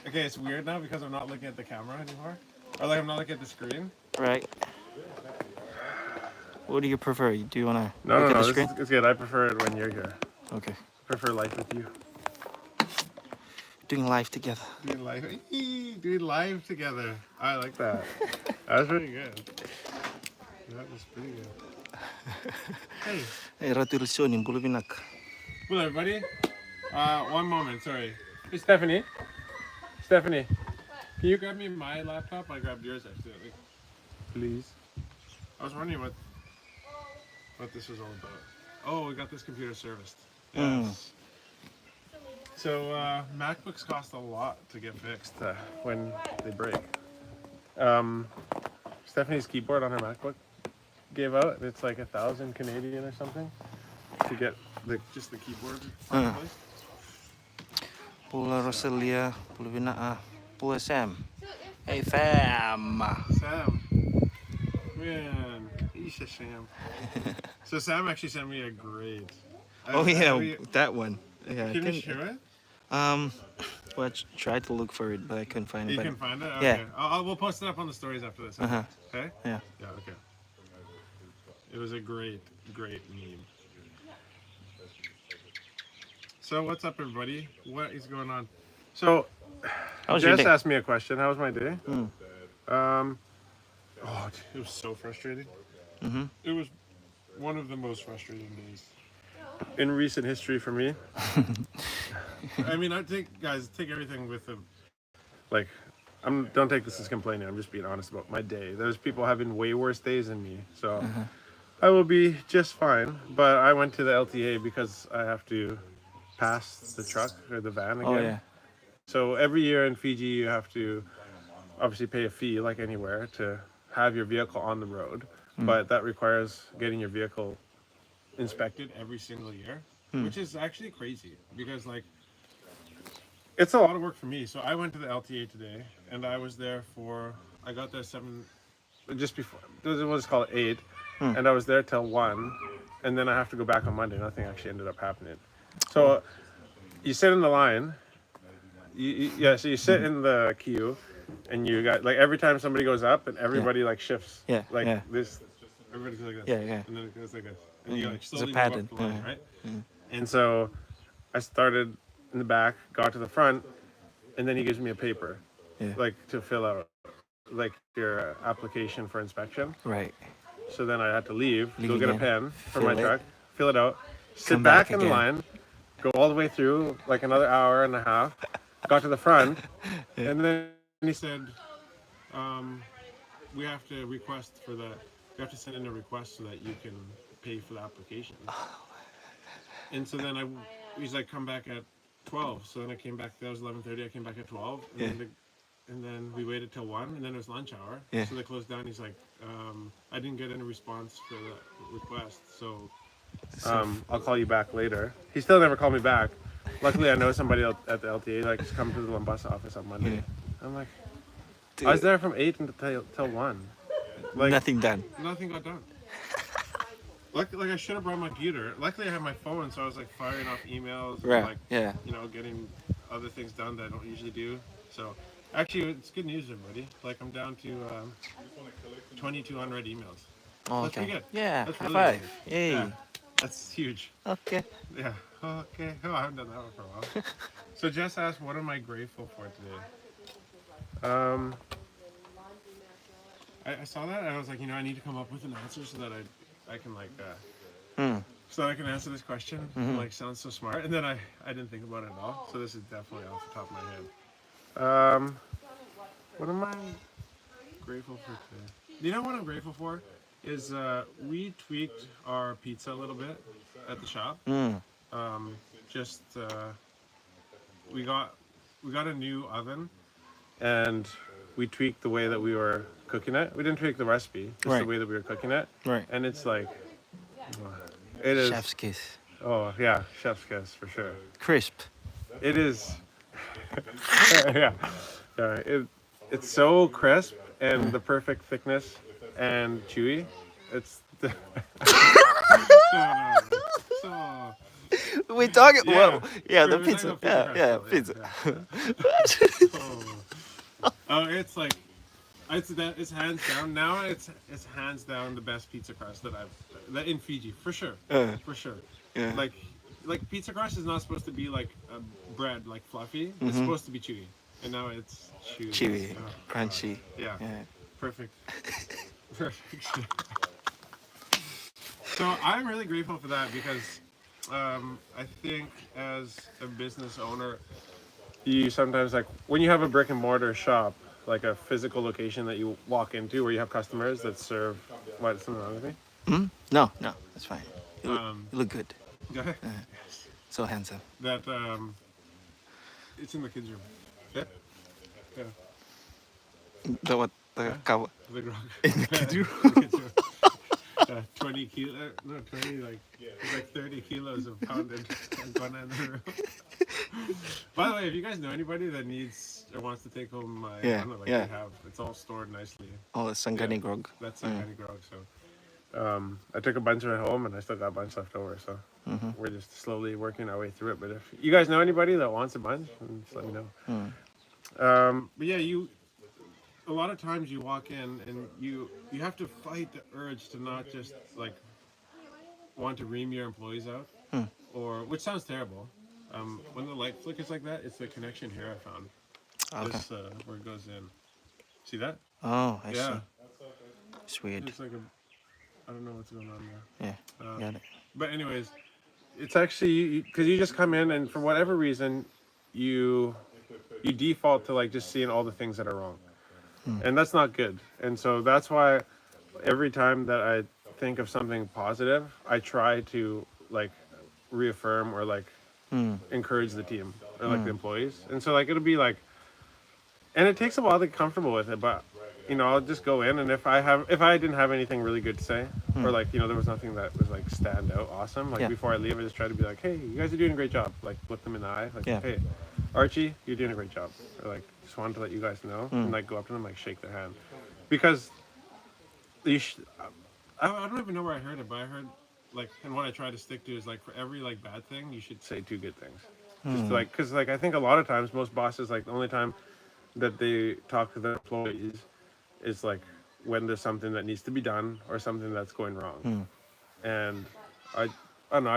Okay, it's weird now because I'm not looking at the camera anymore. Or like I'm not looking at the screen. Right. What do you prefer? Do you want to No, look no, at the no. screen? It's good. I prefer it when you're here. Okay. I prefer life with you. Doing live together. Doing live together. I like that. That was pretty good. That was pretty good. Hey. Hey, Ratulsionin, Bulubinak. Well, everybody. One moment. Sorry. Hey, Stephanie. Stephanie, can you grab me my laptop? I grabbed yours accidentally. Please. I was wondering what this was all about. Oh, we got this computer serviced. Yes. So MacBooks cost a lot to get fixed when they break. Stephanie's keyboard on her MacBook gave out. It's like 1,000 Canadian or something to get just the keyboard replaced. Pula Rosalia, Bulubina, Pula Sam. Hey, Sam. Sam. Man, he's a Sam. So Sam actually sent me a grade. That one. Yeah, Can you show it? Well, I tried to look for it, but I couldn't find it. You can find it? Okay. Yeah. We'll post it up on the stories after this. Okay? Yeah. Yeah, okay. It was a great meme. So what's up, everybody? What is going on? So, Jess asked me a question. How was my day? It was so frustrating. It was one of the most frustrating days in recent history for me. I mean, take everything with a, like, don't take this as complaining. I'm just being honest about my day. There's people having way worse days than me, so I will be just fine. But I went to the LTA because I have to pass the truck or the van again. Oh, yeah. So every year in Fiji, you have to obviously pay a fee, like anywhere, to have your vehicle on the road. But that requires getting your vehicle inspected every single year, which is actually crazy because, like, it's a lot of work for me. So I went to the LTA today, and I was there I got there just before, we'll just call it 8, and I was there till 1, and then I have to go back on Monday. Nothing actually ended up happening. So you sit in the line, so you sit in the queue, and you got, like, every time somebody goes up, and everybody like shifts, this, everybody goes like this, and then it goes like this, and you like slowly move up the line, right? And so I started in the back, got to the front, and then he gives me a paper, like to fill out, like your application for inspection. Right. So then I had to leave, go get a pen for my fill it, truck, fill it out, sit come back back in the again. line, go all the way through, like another hour and a half, got to the front, and then he said, we have to request for that. You have to send in a request so that you can pay for the application. And so then he's like, come back at 12. So then I came back. That was 11:30. I came back at 12, and then we waited till 1, and then it was lunch hour. So they closed down. He's like, I didn't get any response for the request, so I'll call you back later. He still never called me back. Luckily, I know somebody at the LTA. Like, just come to the Lumbus office on Monday. I'm like, I was there from 8 till 1. Like, Nothing done. Nothing got done. Like I should have brought my computer. Luckily, I had my phone, so I was like firing off emails, and, like, you know, getting other things done that I don't usually do. So actually, it's good news, everybody. Like, I'm down to 22 unread emails. Oh, That's pretty good. Yeah. That's High really five. good. Yay. Yeah, that's huge. Okay. Yeah. Okay. Oh, I haven't done that one for a while. So Jess asked, "What am I grateful for today?" I saw that and I was like, you know, I need to come up with an answer so that I can like so that I can answer this question. Like, sounds so smart. And then I didn't think about it at all. So this is definitely off the top of my head. What am I grateful for today? You know what I'm grateful for is we tweaked our pizza a little bit at the shop. We got a new oven, and we tweaked the way that we were cooking it. We didn't tweak the recipe, just the way that we were cooking it. Right. And it's like, it is. Chef's kiss. Oh yeah, chef's kiss for sure. Crisp. It is. It's so crisp and the perfect thickness and chewy. It's. We talking. Yeah. Well, yeah, the We're talking pizza. about Yeah, crust yeah, still, pizza. Oh, it's like it's hands down. Now it's hands down the best pizza crust that in Fiji for sure, for sure. Yeah. Like pizza crust is not supposed to be like a bread like fluffy. It's Mm-hmm. supposed to be chewy, and now it's chewy. Chewy, Oh, crunchy. God. Yeah, Yeah. perfect, perfect. So I'm really grateful for that because I think as a business owner, you sometimes like when you have a brick and mortar shop, like a physical location that you walk into where you have customers that serve. What? Something wrong with me? Hmm? No, no, that's fine. Um, You look good. okay. So handsome. That it's in the kids' room. Yeah. Yeah. The what? The Huh? cover. The grog. In the kids' room. In the kids' room. 20 kilo, no 20 like it's like 30 kilos of pounded iguana in the room. By the way, if you guys know anybody that needs or wants to take home my iguana, like yeah. we have, it's all stored nicely. Oh, Sangani Yeah, grog. that's some kind of grog. So I took a bunch of it home and I still got a bunch left over. So we're just slowly working our way through it. But if you guys know anybody that wants a bunch, then just let me know. But yeah, a lot of times you walk in and you have to fight the urge to not just like want to ream your employees out, or which sounds terrible. When the light flickers like that, it's the connection here I found. Okay. This where it goes in. See that? Oh, I Yeah, see. It's weird. it's like I don't know what's going on there. Yeah. Got it. But anyways, it's actually because you just come in and for whatever reason, you default to like just seeing all the things that are wrong, and that's not good. And so that's why every time that I think of something positive, I try to like reaffirm or like encourage the team or like the employees. And so like it'll be like, and it takes a while to get comfortable with it, but I'll just go in and if I didn't have anything really good to say or like there was nothing that was like stand out awesome, like before I leave I just try to be like, hey, you guys are doing a great job, like look them in the eye, like hey Archie, you're doing a great job, or like just wanted to let you guys know and like go up to them, like shake their hand, because I don't even know where I heard it, but I heard like, and what I try to stick to is like for every like bad thing you should say two good things, just to, like, because like I think a lot of times most bosses, like the only time that they talk to their employees is like when there's something that needs to be done or something that's going wrong. And I don't know,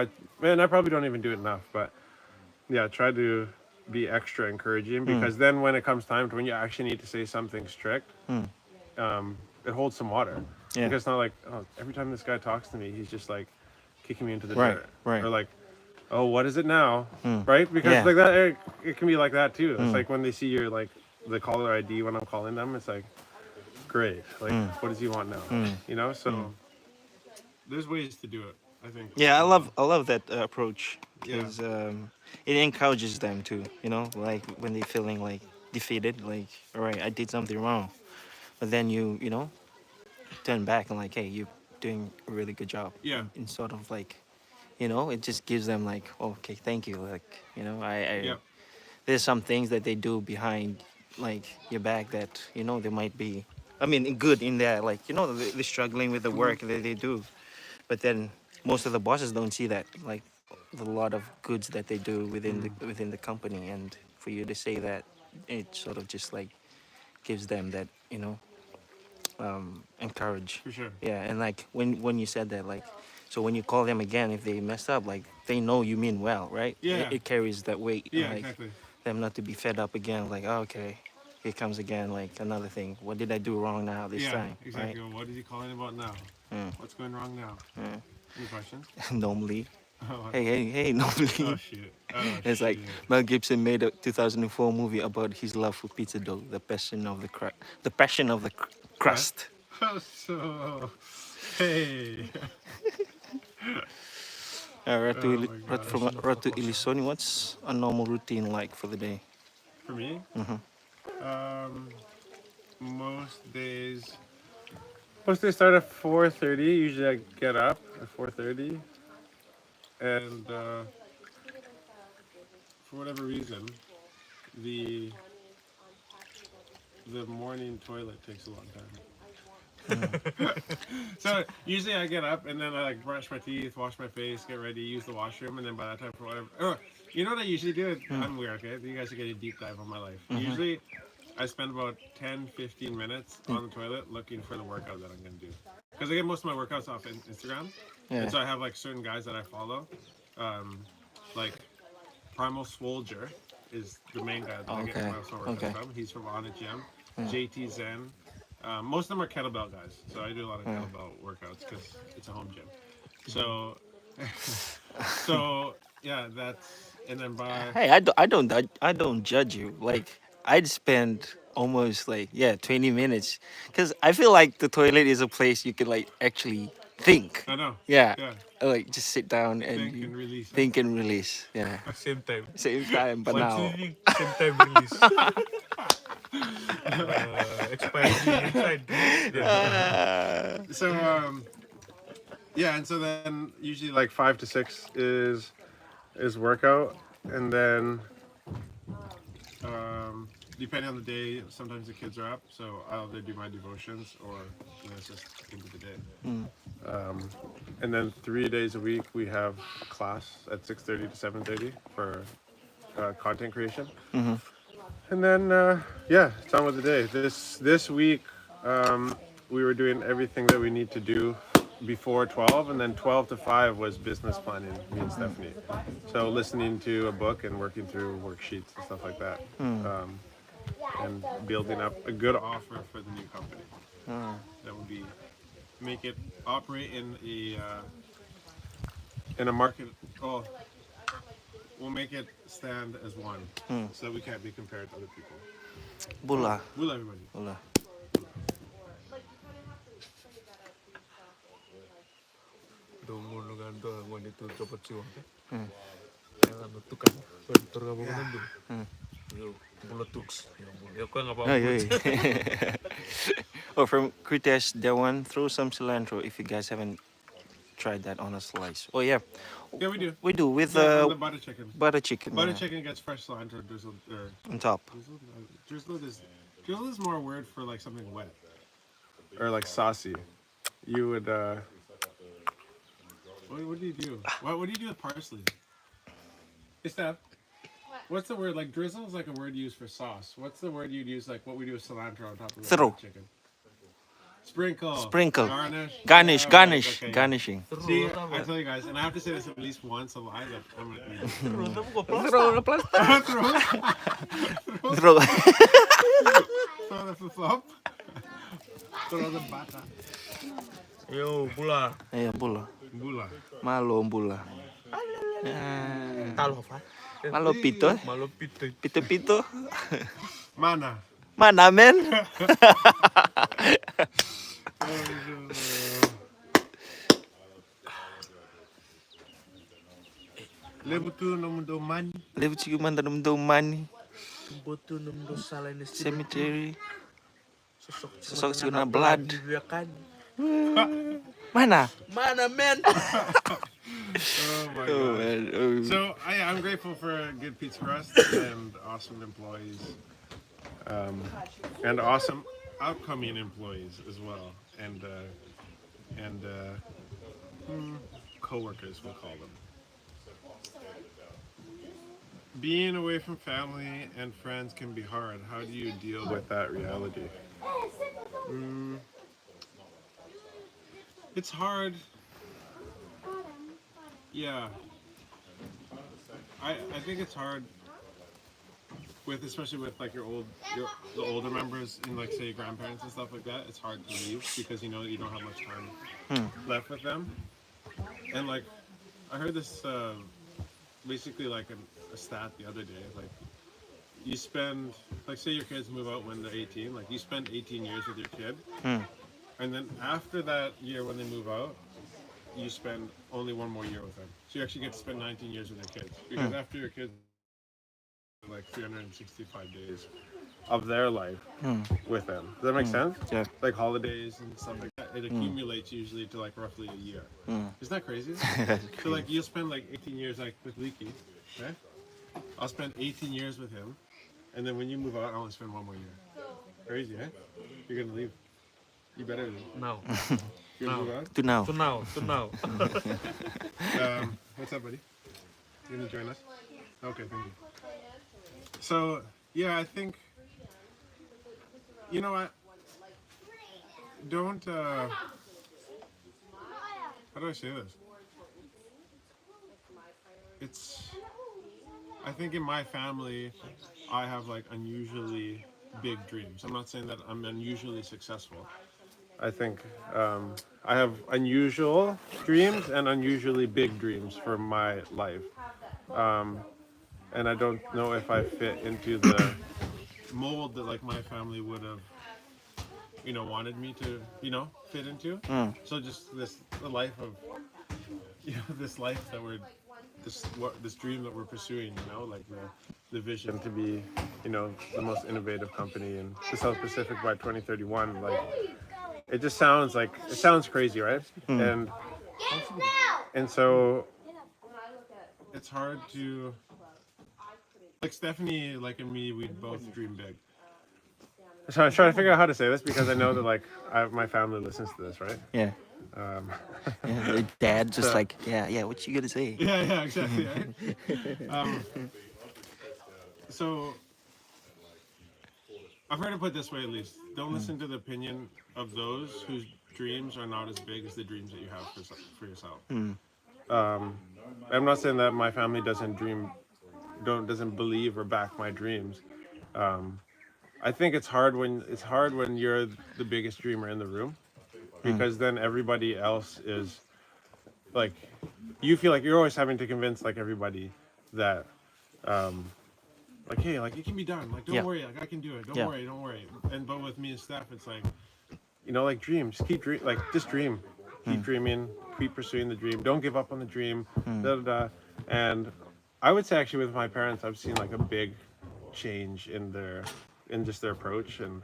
I probably don't even do it enough, but yeah, try to be extra encouraging, because then when it comes time to when you actually need to say something strict, it holds some water. Yeah. Because it's not like, oh, every time this guy talks to me, he's just like kicking me into the Right, dirt. right. Or like, oh, what is it now? Right? Because like that, it can be like that too. It's like when they see your like the caller ID when I'm calling them, it's like, great. Like, what does he want now? So there's ways to do it, I think. Yeah, I love that approach Yeah. because it encourages them to, like when they're feeling like defeated, like, all right, I did something wrong, but then you turn back and like, hey, you're doing a really good job. Yeah. And sort of like, it just gives them like, okay, thank you. Like, Yeah. there's some things that they do behind like your back that, they might be, I mean, good in there, like, they're struggling with the work that they do. But then most of the bosses don't see that, like a lot of goods that they do within the company. And for you to say that, it sort of just like gives them that, encourage. For sure. Yeah, and like when you said that, like, so when you call them again if they mess up, like they know you mean well, right? Yeah. It carries that weight. Yeah, and, like, exactly. them not to be fed up again, like, oh, okay, here comes again, like another thing. What did I do wrong now this Yeah, time? exactly. Well, what is he calling about now? What's going wrong now? Any questions? Right? Normally. Oh, Hey, normally. oh shit. Oh, It's like shit. Mel Gibson made a 2004 movie about his love for pizza dough, the passion of the crust. So, hey. Ratu, Oh my gosh. from Ratu Ilisoni, what's a normal routine like for the day? For me, most days start at 4:30. Usually I get up at 4:30, and for whatever reason, the morning toilet takes a long time. So usually I get up and then I like brush my teeth, wash my face, get ready, use the washroom, and then by that time for whatever. Oh, you know what I usually do? I'm weird, okay? You guys are getting a deep dive on my life. Usually I spend about 10-15 minutes on the toilet looking for the workout that I'm gonna do. Because I get most of my workouts off Instagram. Yeah. And so I have like certain guys that I follow. Like Primal Swolger is the main guy that I get Okay. most of my workouts Okay. from. He's from On a Gym. JT Zen. Most of them are kettlebell guys, so I do a lot of kettlebell workouts because it's a home gym. So, so yeah, that's and then by Hey, I don't judge you. Like I'd spend almost like 20 minutes because I feel like the toilet is a place you can like actually think. I know, Yeah, yeah, like just sit down and think you and release. think and release. Yeah, Same time. same time. But One now, cleaning, same time release. Expiring inside. Yeah. So yeah, and so then usually like 5 to 6 is workout, and then depending on the day, sometimes the kids are up, so I'll either do my devotions or it's just into the day. And then 3 days a week we have a class at 6:30 to 7:30 for content creation. And then yeah, it's on with the day. This week we were doing everything that we need to do before 12, and then 12 to 5 was business planning, me and Stephanie. So listening to a book and working through worksheets and stuff like that, and building up a good offer for the new company that would be make it operate in a market. Oh, we'll make it stand as one, so that we can't be compared to other people. bula, We'll everybody. bula. Dungun dengan doang wanita cepat siwang. Jangan nutukan. Bentar kamu ngambil. Yo, bulatux. Yo, kau ngapa? Hey, hey. Oh, from Kritesh, that one, throw some cilantro if you guys haven't tried that on a slice. Oh yeah, Yeah, we do. we do with Yeah, on the butter chicken. butter chicken. Butter yeah, chicken gets fresh cilantro drizzled. on top. Drizzled is more a word for like something wet or like saucy. You would. What do you do? What do you do with parsley? Hey, Steph. What's the word? Like drizzle is like a word used for sauce. What's the word you'd use like what we do with cilantro on top of the Throw. chicken? Sprinkle. Sprinkle. Garnish. Garnish, Yeah, garnish, okay, yeah. garnishing. See, I tell you guys, and I have to say this at least once a live. That I'm gonna eat it. Throw the plastic. Throw Throw. the flip-flop. Throw the bata. Yo, bula. Ayan, bula. Bula. Malo ang bula. Talo apa? Malo pito. Malo pito. Pito-pito. Mana. Mana, men? Lebutu nomundo man. Levo chico manda num do money. Botu nung salah ini Cemetery. sosok Sosok chico na blood. kan. Mana? Mana men? Oh my Oh, god. man. Oh. So I'm grateful for a good pizza crust and awesome employees, and awesome upcoming employees as well, and co-workers, we'll call them. Being away from family and friends can be hard. How do you deal with that reality? It's hard. Yeah. I think it's hard with, especially with like the older members and like say your grandparents and stuff like that. It's hard to leave because you know that you don't have much time left with them. And like I heard this basically like a stat the other day, like you spend, like say your kids move out when they're 18, like you spend 18 years with your kid, and then after that year when they move out, you spend only one more year with them. So you actually get to spend 19 years with your kids, because after your kids like 365 days of their life with them. Does that make sense? Yeah. Like holidays and stuff like that. It accumulates usually to like roughly a year. Isn't that crazy? So like you'll spend like 18 years like with Leaky, okay? I'll spend 18 years with him, and then when you move out, I only spend one more year. Crazy, eh? You're gonna leave. You better. Now. You Now. move on? To now. To now. To now. What's up, buddy? You gonna join us? Okay, thank you. So yeah, I think you know what? Don't. How do I say this? It's. I think in my family, I have like unusually big dreams. I'm not saying that I'm unusually successful. I think I have unusual dreams and unusually big dreams for my life. And I don't know if I fit into the mold that like my family would have, wanted me to, fit into. So just the life of, this life that we're, this dream that we're pursuing, like the vision to be, the most innovative company in the South Pacific by 2031. Like, it just sounds like it sounds crazy, right? And so it's hard to like Stephanie, like and me, we both dream big. So I'm trying to figure out how to say this because I know that like my family listens to this, right? Yeah. Yeah, the dad just So- like, yeah, what you gonna say? Yeah, exactly. Right? So I've heard it put this way at least: don't listen to the opinion of those whose dreams are not as big as the dreams that you have for yourself. I'm not saying that my family doesn't believe or back my dreams. I think it's hard when you're the biggest dreamer in the room, because then everybody else is like, you feel like you're always having to convince like everybody that like, hey, like it can be done, like don't Yeah. worry, like I can do it, don't Yeah. worry. And but with me and Steph, it's like, like dream, just keep dream, like just dream, keep dreaming, keep pursuing the dream, don't give up on the dream, da da da. And I would say actually with my parents, I've seen like a big change in just their approach and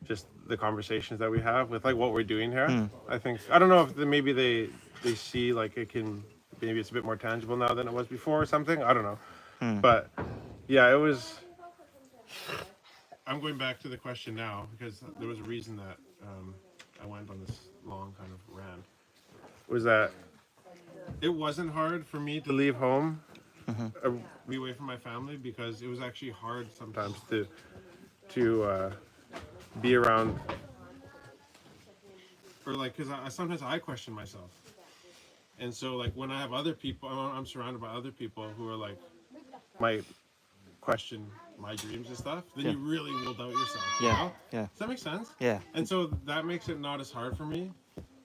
just the conversations that we have with like what we're doing here. I think, I don't know if maybe they see like maybe it's a bit more tangible now than it was before or something. I don't know. But yeah, I'm going back to the question now because there was a reason that I went on this long kind of rant. Was that it wasn't hard for me to leave home, be away from my family, because it was actually hard sometimes to be around, or like, because sometimes I question myself, and so like when I have other people, I'm surrounded by other people who are like might question my dreams and stuff, then you really will doubt yourself. You know? Yeah. Does that make sense? Yeah. And so that makes it not as hard for me,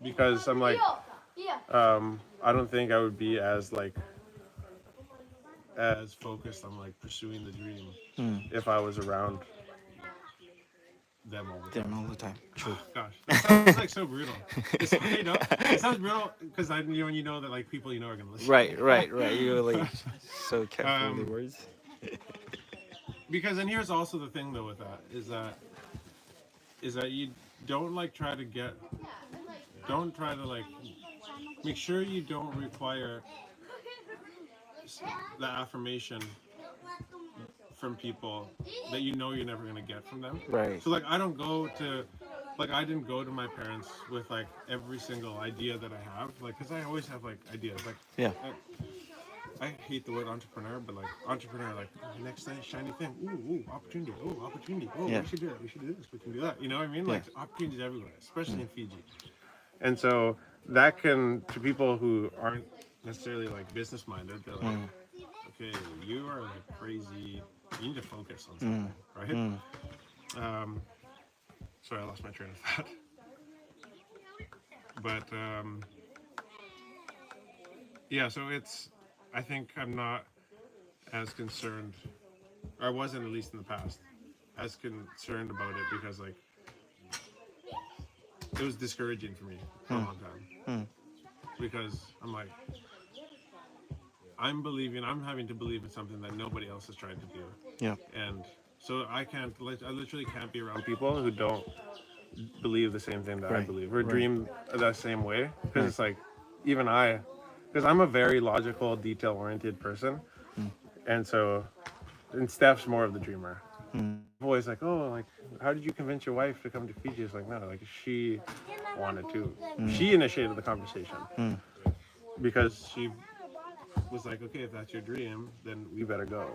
because I'm like, I don't think I would be as focused on like pursuing the dream if I was around them all the time. Them all the time. True. Gosh, that sounds like so brutal. It sounds brutal because when you know that like people are gonna listen. Right. You're like so careful with the words. Because, and here's also the thing though with that is that you don't like don't try to like make sure you don't require the affirmation from people that you're never gonna get from them. Right. So like I didn't go to my parents with like every single idea that I have, like, because I always have like ideas, like Yeah. I hate the word entrepreneur, but like entrepreneur, like next shiny thing, ooh, opportunity, oh, Yeah. we should do that, we should do this, we can do that, you know what I mean? Yeah. Like opportunities everywhere, especially in Fiji. And so that can, to people who aren't necessarily like business minded, they're like, okay, you are like crazy, you need to focus on something, right? Sorry, I lost my train of thought. But yeah, so I think I'm not as concerned, or I wasn't at least in the past, as concerned about it, because like it was discouraging for me for a long time. Because I'm like, I'm having to believe in something that nobody else is trying to do. Yeah. And so I literally can't be around people who don't believe the same thing that I Right, believe, or right. dream that same way. Because it's like, because I'm a very logical, detail-oriented person. And so, and Steph's more of the dreamer. Always like, oh, like, how did you convince your wife to come to Fiji? It's like, no, like she wanted to. She initiated the conversation because she was like, okay, if that's your dream, then we better go.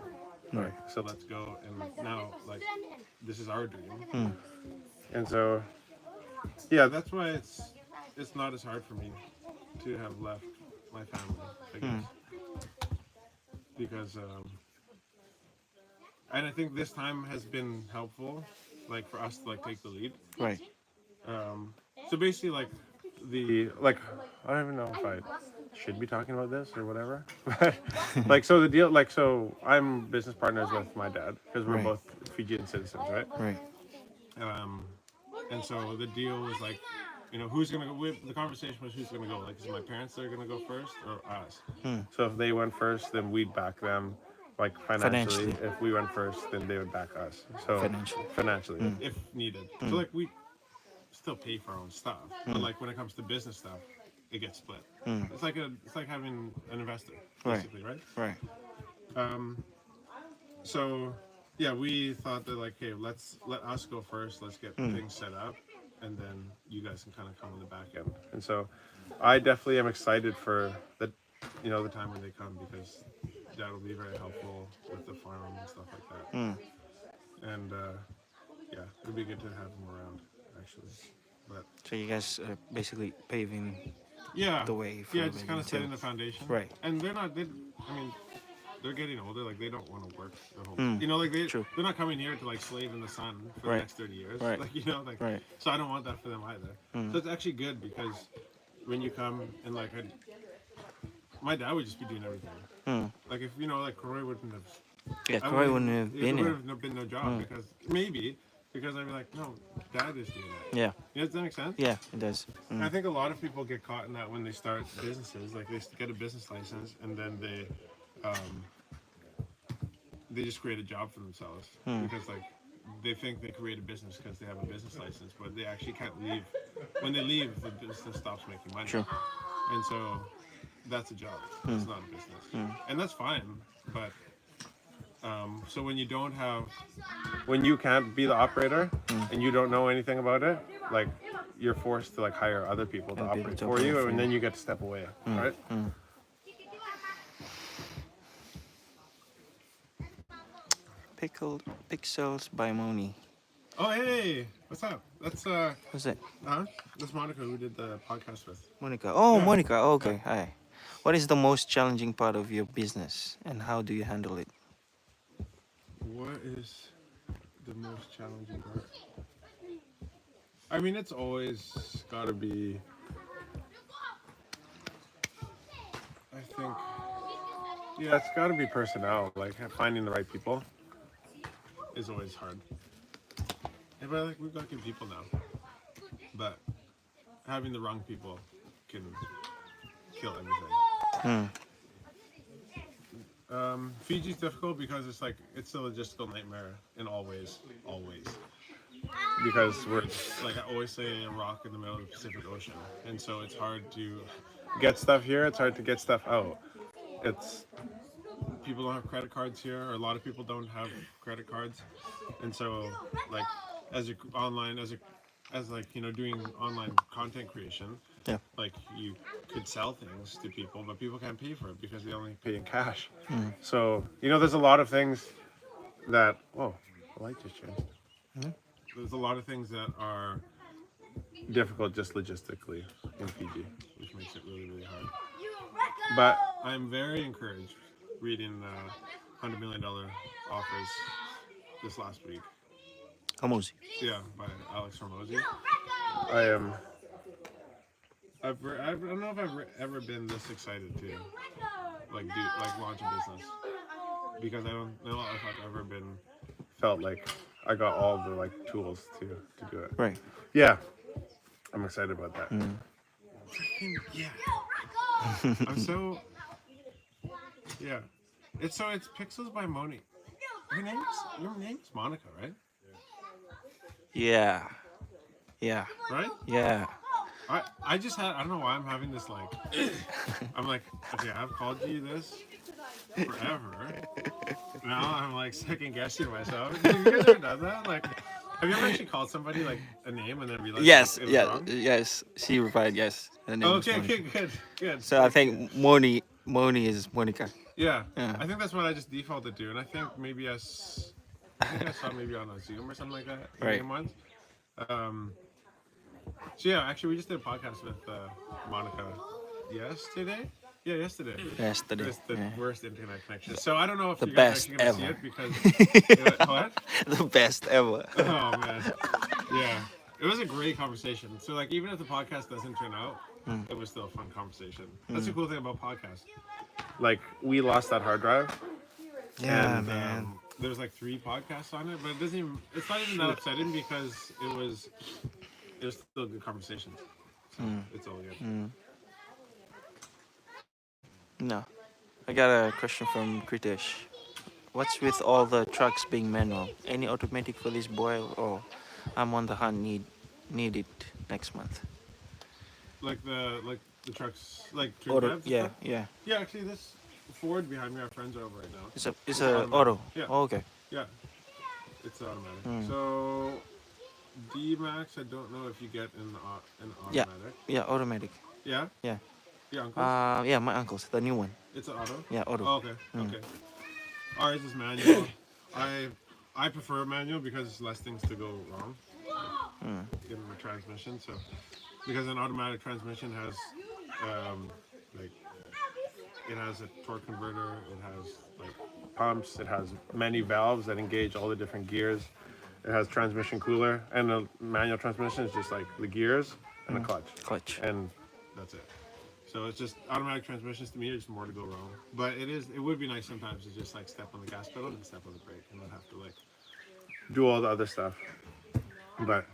Like, so let's go. And now, like, this is our dream. And so, yeah, that's why it's not as hard for me to have left my family, I guess, because and I think this time has been helpful, like for us to like take the lead. Right. So basically, like like I don't even know if I should be talking about this or whatever. But like so the deal, like so I'm business partners with my dad because we're Right. both Fijian citizens, right? Right. And so the deal was like, you know, who's gonna go? The conversation was who's gonna go. Like, is it my parents that are gonna go first or us? So if they went first, then we'd back them, like financially. Financially. If we went first, then they would back us. So Financially. if needed. So like we still pay for our own stuff, but like when it comes to business stuff, it gets split. It's like having an investor, basically, right? Right. So yeah, we thought that like, hey, let us go first. Let's get things set up, and then you guys can kind of come on the back end. And so, I definitely am excited for the time when they come because that will be very helpful with the farm and stuff like that. And yeah, it would be good to have them around actually. But So you guys are basically paving yeah, the way for yeah, just kind of too. setting the foundation. Right. And they're not. I mean, they're getting older. Like they don't want to work their whole. Like True. they're not coming here to like slave in the sun for the Right. next 30 years. Right. Like like. Right. So I don't want that for them either. So it's actually good because when you come and like my dad would just be doing everything. Like if like Corey wouldn't have. Yeah, Corey wouldn't have been There here. would have been no job because I'd be like, no, Dad is doing it. Yeah. Does that make sense? Yeah, it does. I think a lot of people get caught in that when they start businesses. Like they get a business license and then they just create a job for themselves because like they think they create a business because they have a business license, but they actually can't leave. When they leave, the business stops making money. True. And so that's a job. It's not a business, and that's fine. But so when you can't be the operator and you don't know anything about it, like you're forced to like hire other people to operate for you, and then you get to step away, right? Pickled pixels by Moni. Oh hey, what's up? That's What's it? that's Monica who did the podcast with. Monica. Oh, Yeah. Monica. Oh, okay. Hi. What is the most challenging part of your business and how do you handle it? What is the most challenging part? I mean, it's always got to be. I think, yeah, it's got to be personnel. Like finding the right people is always hard. Yeah, but like we've got good people now, but having the wrong people can kill everything. Fiji's difficult because it's a logistical nightmare in all ways, always. Because we're, like I always say, a rock in the middle of the Pacific Ocean, and so it's hard to get stuff here. It's hard to get stuff out. People don't have credit cards here, or a lot of people don't have credit cards, and so like doing online content creation. Yeah. Like you could sell things to people, but people can't pay for it because they only pay in cash. So there's a lot of things that the light just changed. There's a lot of things that are difficult just logistically in Fiji, which makes it really, really hard. But I'm very encouraged reading $100 million offers this last week. Hamuzi. Yeah, by Alex Hormozy. I don't know if I've ever been this excited to launch a business, because I don't know if I've ever felt like I got all the tools to do it. Right. Yeah, I'm excited about that. Yeah. I'm so. Yeah, it's Pixels by Moni. Your name's Monica, right? Yeah. Yeah. Right? Yeah. I don't know why I'm having this I'm like, okay, I've called you this forever. Now I'm second guessing myself. Have you guys ever done that? Have you ever actually called somebody like a name and then realized Yes, it was yeah, wrong? yes. She replied yes. Her name was Okay, Monica. good, good. So I think Moni is Monica. Yeah, Yeah. I think that's what I just defaulted to, and I think maybe I think I saw maybe on a Zoom or something like that your Right. name once. Um, so yeah, actually, we just did a podcast with Monica yesterday. Yeah, yesterday. Yesterday. It's the Yeah. worst internet connection. So I don't know if The you guys are best actually gonna see ever. it because what? The best ever. Oh man, yeah. It was a great conversation. So like, even if the podcast doesn't turn out, it was still a fun conversation. That's the cool thing about podcasts. Like we lost that hard drive, Yeah, and man. there's like 3 podcasts on it, but it doesn't even. It's not even that upsetting because it was still a good conversation. So it's all good. No. I got a question from Kritesh. What's with all the trucks being manual? Any automatic for this boy? Or I'm on the hunt. Need it next month. Like the trucks, like trim Auto. tabs and Yeah, stuff. yeah. Yeah, actually, this Ford behind me, our friends are over right now. It's It's a automatic. auto. Yeah. Oh, okay. Yeah, it's automatic. So D Max, I don't know if you get an Yeah. automatic. Yeah, automatic. Yeah. Yeah. Your uncle's? Yeah, my uncle's the new one. It's an auto. Yeah, auto. Oh, okay. Okay. Ours is manual. I prefer manual because it's less things to go wrong in the transmission. So because an automatic transmission has like it has a torque converter, it has like pumps, it has many valves that engage all the different gears. It has transmission cooler, and a manual transmission is just like the gears and the clutch. Clutch. And that's it. So it's just automatic transmissions to me. There's more to go wrong, but it would be nice sometimes to just like step on the gas pedal and step on the brake, and not have to like do all the other stuff. But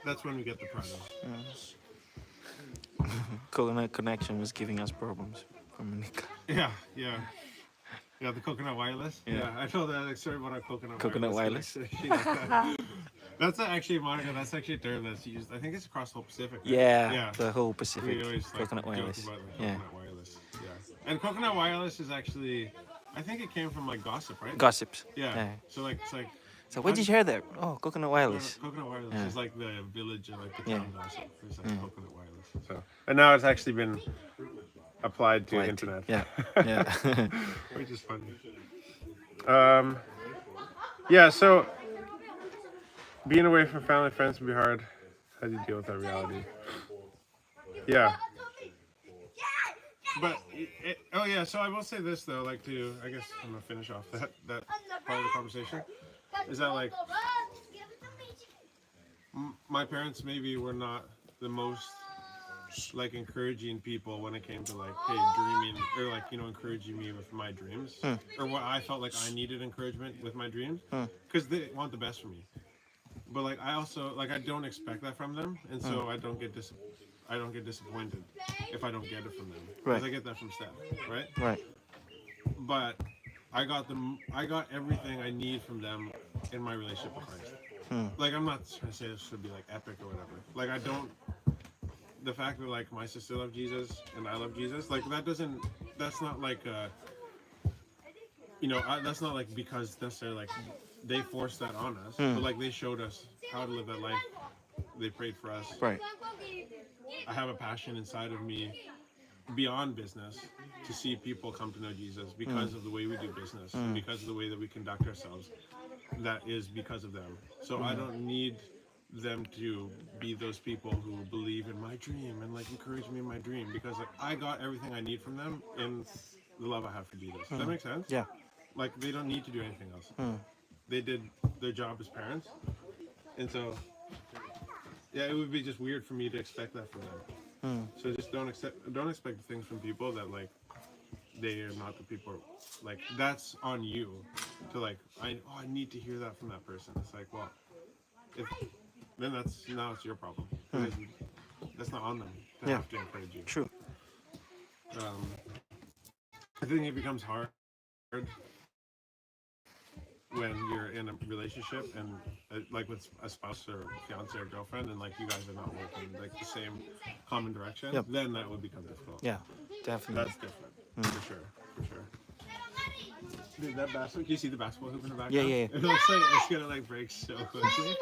that's when we get the product. Coconut Connection was giving us problems from Monica. Yeah, yeah. Yeah, the coconut wireless. Yeah. Yeah, I told that story about our coconut Wireless? That's actually, Monica, that's actually a term that's used. I think it's across the whole Pacific. Right? Yeah, Yeah. the whole We Pacific. always like, Coconut joke Wireless. about like, Yeah. coconut wireless. Yeah. And coconut wireless is actually, I think it came from like gossip, right? Gossips. Yeah. So like it's like So where did you hear that? Oh, Coconut Wireless. coconut wireless Yeah. is like the village or like the Yeah. town gossip. It's like coconut wireless. So and now it's actually been applied to Right. internet. Yeah. Yeah. Which is funny. Yeah, so being away from family and friends can be hard. How do you deal with that reality? Yeah. But oh yeah, so I will say this though, like to I guess I'm gonna finish off that part of the conversation. Is that like my parents maybe were not the most like encouraging people when it came to like hey dreaming or like encouraging me with my dreams or what I felt like I needed encouragement with my dreams because they want the best for me, but like I also like I don't expect that from them, and so I don't get disappointed if I don't get it from them because Right. I get that from Steph, right? Right. But I got everything I need from them in my relationship with Christ. Like I'm not trying to say this should be like epic or whatever. Like I don't. The fact that like my sister loved Jesus and I love Jesus, like that's not like that's not like because necessarily like they forced that on us, but like they showed us how to live that life. They prayed for us. Right. I have a passion inside of me beyond business to see people come to know Jesus because of the way we do business and because of the way that we conduct ourselves. That is because of them. So I don't need them to be those people who believe in my dream and like encourage me in my dream because like I got everything I need from them in the love I have for Jesus. Does that make sense? Yeah. Like they don't need to do anything else. They did their job as parents, and so yeah, it would be just weird for me to expect that from them. So just don't expect things from people that like they are not the people. Like that's on you to like I need to hear that from that person. It's like well, then now it's your problem. Because that's not on them to have to encourage you. True. I think it becomes hard when you're in a relationship and like with a spouse or fiance or girlfriend and like you guys are not working like the same common direction. Yep. Then that would become difficult. Yeah. Definitely. That's different for sure. Dude, that basketball. Can you see the basketball hoop in the background? Yeah, yeah. It looks like it's gonna like break so quickly.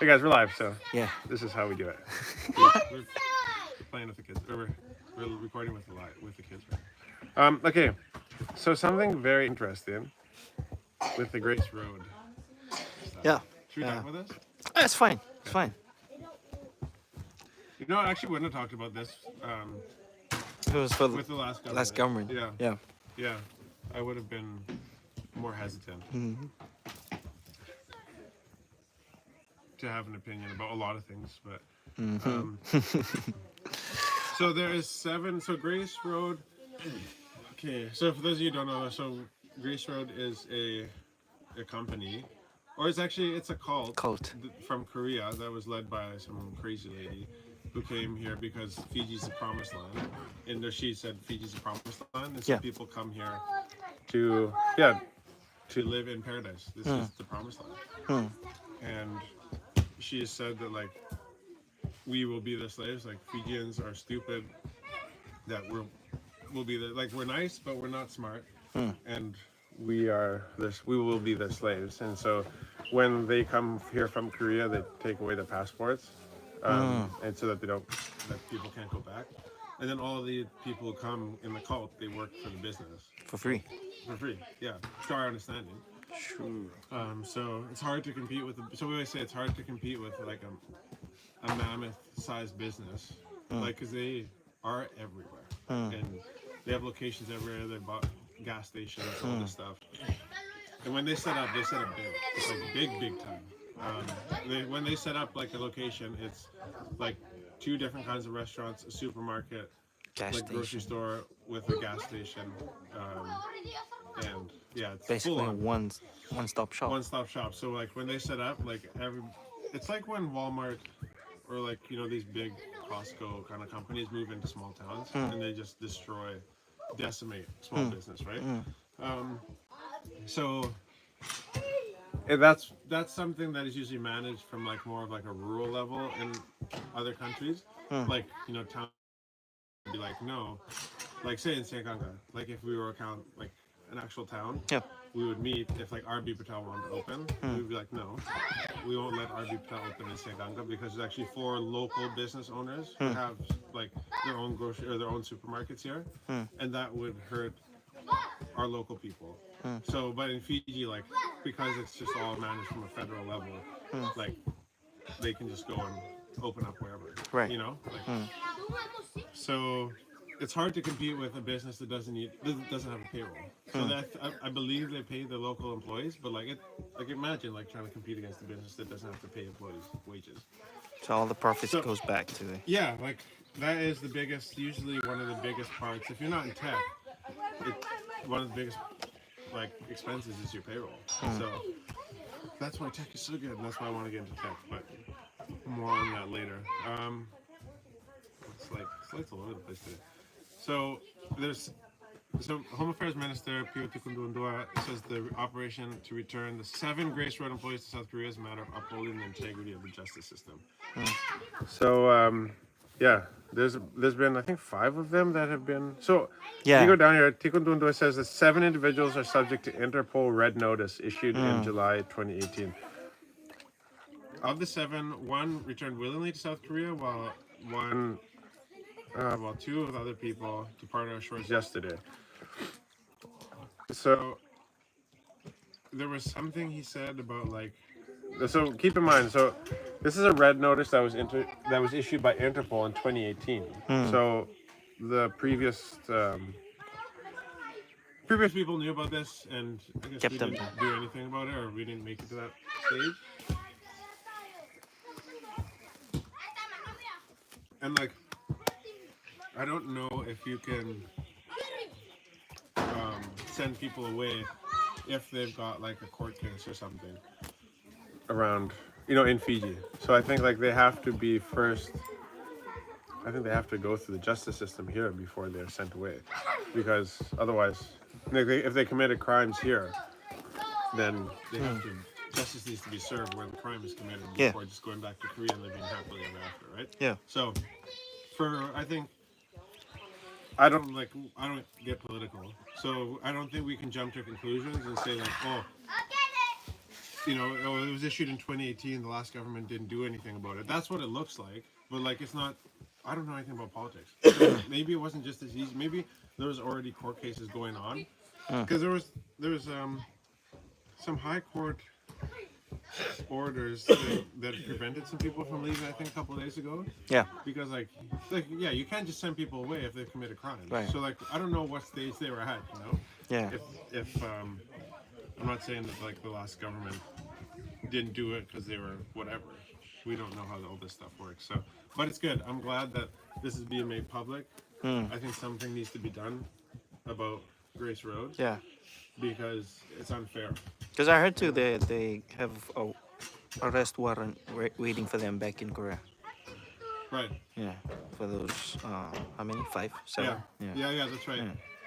Hey guys, we're live, so Yeah. this is how we do it. We're playing with the kids, or we're recording with the kids. Okay, so something very interesting with the Grace Road. Yeah. Should we talk about this? It's fine. It's fine. You know, I actually wouldn't have talked about this It was for with the last government. last government. Yeah, Yeah. yeah. I would have been more hesitant to have an opinion about a lot of things, but so there is 7. So Grace Road. Okay, so for those of you who don't know, so Grace Road is a company, or it's a cult from Korea that was led by some crazy lady who came here because Fiji's the promised land, and she said Fiji's the promised land, and so Yeah. people come here to live in paradise. This is the promised land, and she has said that like we will be the slaves. Like Fijians are stupid. That we'll be the we're nice, but we're not smart, and we will be their slaves. And so when they come here from Korea, they take away their passports, and so that people can't go back. And then all the people who come in the cult, they work for the business For free. for free. Yeah, to our understanding. Sure. So it's hard to compete with. So we always say it's hard to compete with like a mammoth-sized business, like because they are everywhere and they have locations everywhere. They bought gas stations, all this stuff. And when they set up big. It's like big time. When they set up like a location, it's like 2 different kinds of restaurants, a supermarket, Gas like grocery station. store with a gas station, and yeah, it's Basically full a on. one-stop shop. One-stop shop. So like when they set up, like it's like when Walmart or like these big Costco kind of companies move into small towns and they just decimate small business, right? So that's something that is usually managed from like more of like a rural level in other countries, like town would be like no, like say in Sengkanga, like if we were like an actual town. Yeah. We would meet if like RB Patel wanted to open. We would be like, no, we won't let RB Patel open in Sengkanga because there's actually 4 local business owners who have like their own grocery or their own supermarkets here, and that would hurt our local people. So, but in Fiji, like because it's just all managed from a federal level, like they can just go and open up wherever, Right. So it's hard to compete with a business that doesn't have a payroll. So that I believe they pay the local employees, but like imagine like trying to compete against a business that doesn't have to pay employees wages. So all the profits goes back to the. Yeah, like that is usually one of the biggest parts. If you're not in tech, one of the biggest like expenses is your payroll. So that's why tech is so good, and that's why I want to get into tech. But more on that later. It's all over the place today. So Home Affairs Minister Pio Tikundundua says the operation to return the 7 Grace Road employees to South Korea is a matter of upholding the integrity of the justice system. So yeah, there's been I think 5 of them that have been. So Yeah. you go down here. Tikundundua says that 7 individuals are subject to Interpol red notice issued in July 2018. Of the 7, 1 returned willingly to South Korea, while 2 of the other people departed our shores yesterday. So there was something he said about like. So keep in mind, so this is a red notice that was issued by Interpol in 2018. So the previous people knew about this, and I guess we didn't do anything about it, or we didn't make it to that stage. And like, I don't know if you can send people away if they've got like a court case or something around, in Fiji. So I think like they have to be first. I think they have to go through the justice system here before they're sent away, because otherwise, if they committed crimes here, then they have to. Justice needs to be served where the crime is committed before just going back to Korea and living happily ever after, right? Yeah. So, I think I don't get political, so I don't think we can jump to conclusions and say like, oh, it was issued in 2018. The last government didn't do anything about it. That's what it looks like, but like it's not. I don't know anything about politics. Maybe it wasn't just as easy. Maybe there was already court cases going on, because there was some high court orders that prevented some people from leaving. I think a couple of days ago. Yeah. Because yeah, you can't just send people away if they've committed crimes. Right. So like I don't know what stage they were at. Yeah. If I'm not saying that like the last government didn't do it because they were whatever. We don't know how all this stuff works. So, but it's good. I'm glad that this is being made public. I think something needs to be done about Grace Road. Yeah. Because it's unfair. Because I heard too they have a arrest warrant waiting for them back in Korea. Right. Yeah. For those how many? 5, 7. Yeah. That's right.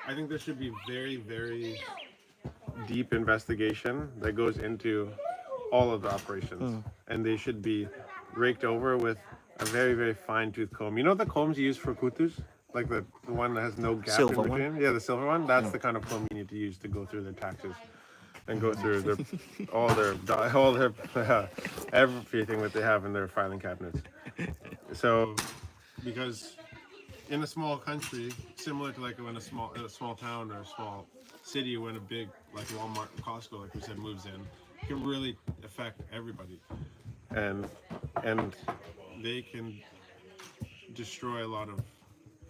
I think there should be very, very deep investigation that goes into all of the operations, and they should be raked over with a very, very fine-tooth comb. You know the combs you use for kutus, like the one that has no gap Silver in between. one? Yeah, the silver one. That's the kind of comb you need to use to go through their taxes and go through all their everything that they have in their filing cabinets. So, because in a small country, similar to like when a small town or a small city, when a big like Walmart, Costco, like we said, moves in, it can really affect everybody, and they can destroy a lot of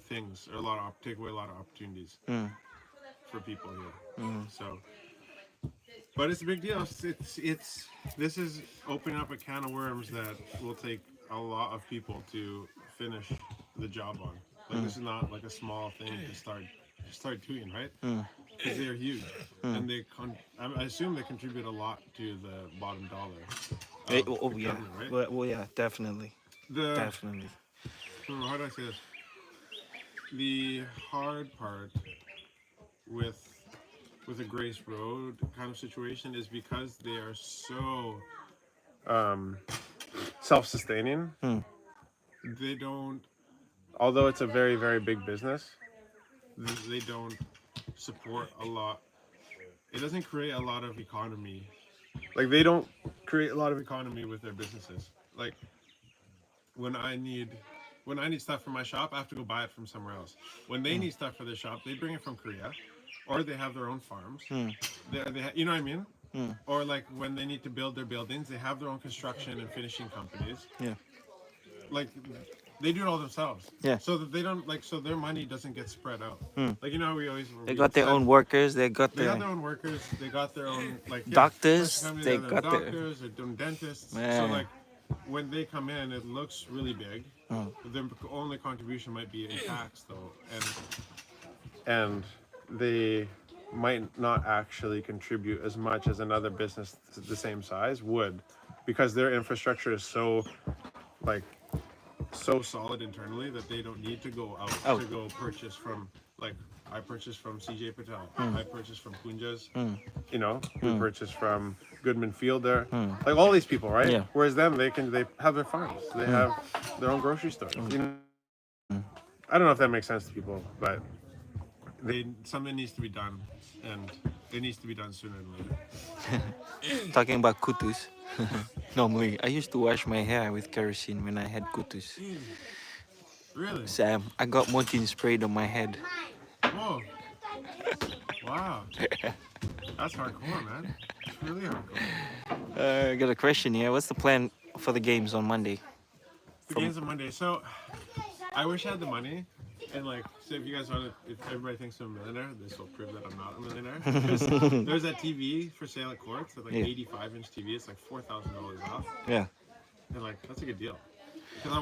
things, or take away a lot of opportunities for people here. So, but it's a big deal. This is opening up a can of worms that will take a lot of people to finish the job on. Like this is not like a small thing to start doing, right? Because they're huge, and I assume they contribute a lot to the bottom dollar. Yeah. Right? Well, yeah, definitely. Definitely. How do I say this? The hard part with a Grace Road kind of situation is because they are so self-sustaining. They don't, although it's a very, very big business, they don't support a lot. It doesn't create a lot of economy. Like they don't create a lot of economy with their businesses. Like when I need stuff for my shop, I have to go buy it from somewhere else. When they need stuff for their shop, they bring it from Korea, or they have their own farms. You know what I mean? Or like when they need to build their buildings, they have their own construction and finishing companies. Yeah. Like they do it all themselves. Yeah. So that they don't so their money doesn't get spread out. Like how we always They got their own workers. They got their own workers. They got their own doctors. They got doctors. They're doing dentists. So like when they come in, it looks really big. Their only contribution might be in tax though, and they might not actually contribute as much as another business the same size would, because their infrastructure is so solid internally that they don't need to go out to go purchase from, like I purchased from CJ Patel, I purchased from Kunja's, we purchased from Goodman Field there, like all these people, right? Yeah. Whereas them, they have their farms, they have their own grocery stores. I don't know if that makes sense to people, but something needs to be done, and it needs to be done sooner than later. Talking about kutus. Normally, I used to wash my hair with kerosene when I had kutus. Really? Sam, I got Motin sprayed on my head. Whoa. Wow. That's hardcore, man. It's really hardcore. I got a question here. What's the plan for the games on Monday? The game's on Monday. So, I wish I had the money. And so if you guys want to, if everybody thinks I'm a millionaire, this will prove that I'm not a millionaire. There's that TV for sale at Courts, that 85-inch TV. It's like $4,000 off. Yeah. And that's a good deal. Because I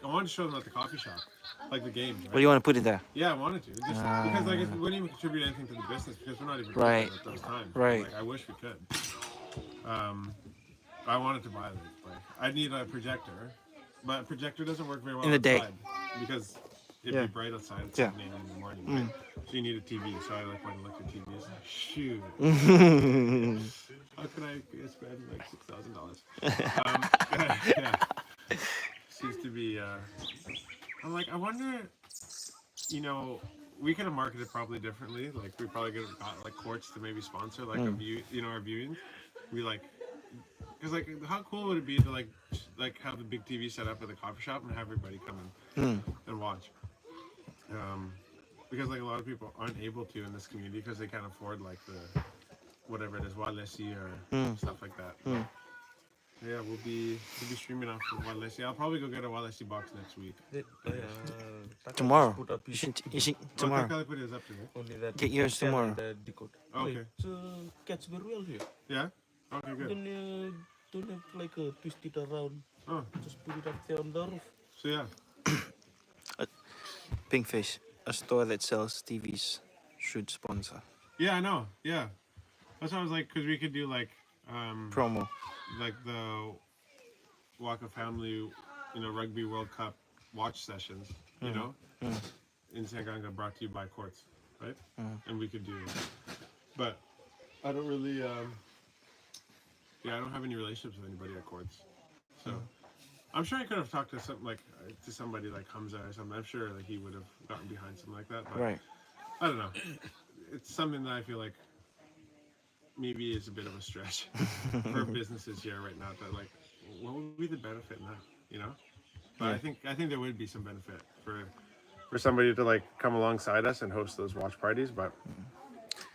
wanted to show them at the coffee shop, like the games. Right? What do you want to put it there? Yeah, I wanted to. Just because it wouldn't even contribute anything to the business, because we're not even Right. at those times. Right. I wish we could. I wanted to buy it. I need a projector, but a projector doesn't work very well In the day. outside because it'd be bright outside at 7 a.m. in the morning. Right? So you need a TV. So I went and looked at TVs. Shoot. How can I spend $6,000? Yeah. Seems to be. I'm I wonder you know, we could have marketed probably differently. Like we probably could have got like courts to maybe sponsor like a view, you know, our viewings. We like, because like, how cool would it be to like have a big TV set up at the coffee shop and have everybody come in and watch? Um, because like a lot of people aren't able to in this community because they can't afford like the whatever it is, Walesi or stuff like that. But, yeah, we'll be streaming off of Walesi. I'll probably go get a Walesi box next week. Tomorrow. Put up You his should What tomorrow. Takali put his up to, right? only that Get yours channel tomorrow. that decode. Okay. It's catch very well here. Yeah. Okay, good. Don't have like a twist it around. Oh, Just put it up there on the roof. so yeah. Pinkfish, a store that sells TVs, should sponsor. Yeah, I know. Yeah. That's what I was like, because we could do like Promo. like the Waka Family, you know, Rugby World Cup watch sessions, you know, in Sanganga, brought to you by Courts, right? And we could do that. But I don't really, yeah, I don't have any relationships with anybody at Courts. So I'm sure I could have talked to to somebody like Hamza or something. I'm sure like he would have gotten behind something like that. But Right. I don't know. It's something that I feel like maybe is a bit of a stretch for businesses here right now. That like, what would be the benefit in that? You know, but I think there would be some benefit for somebody to like come alongside us and host those watch parties. But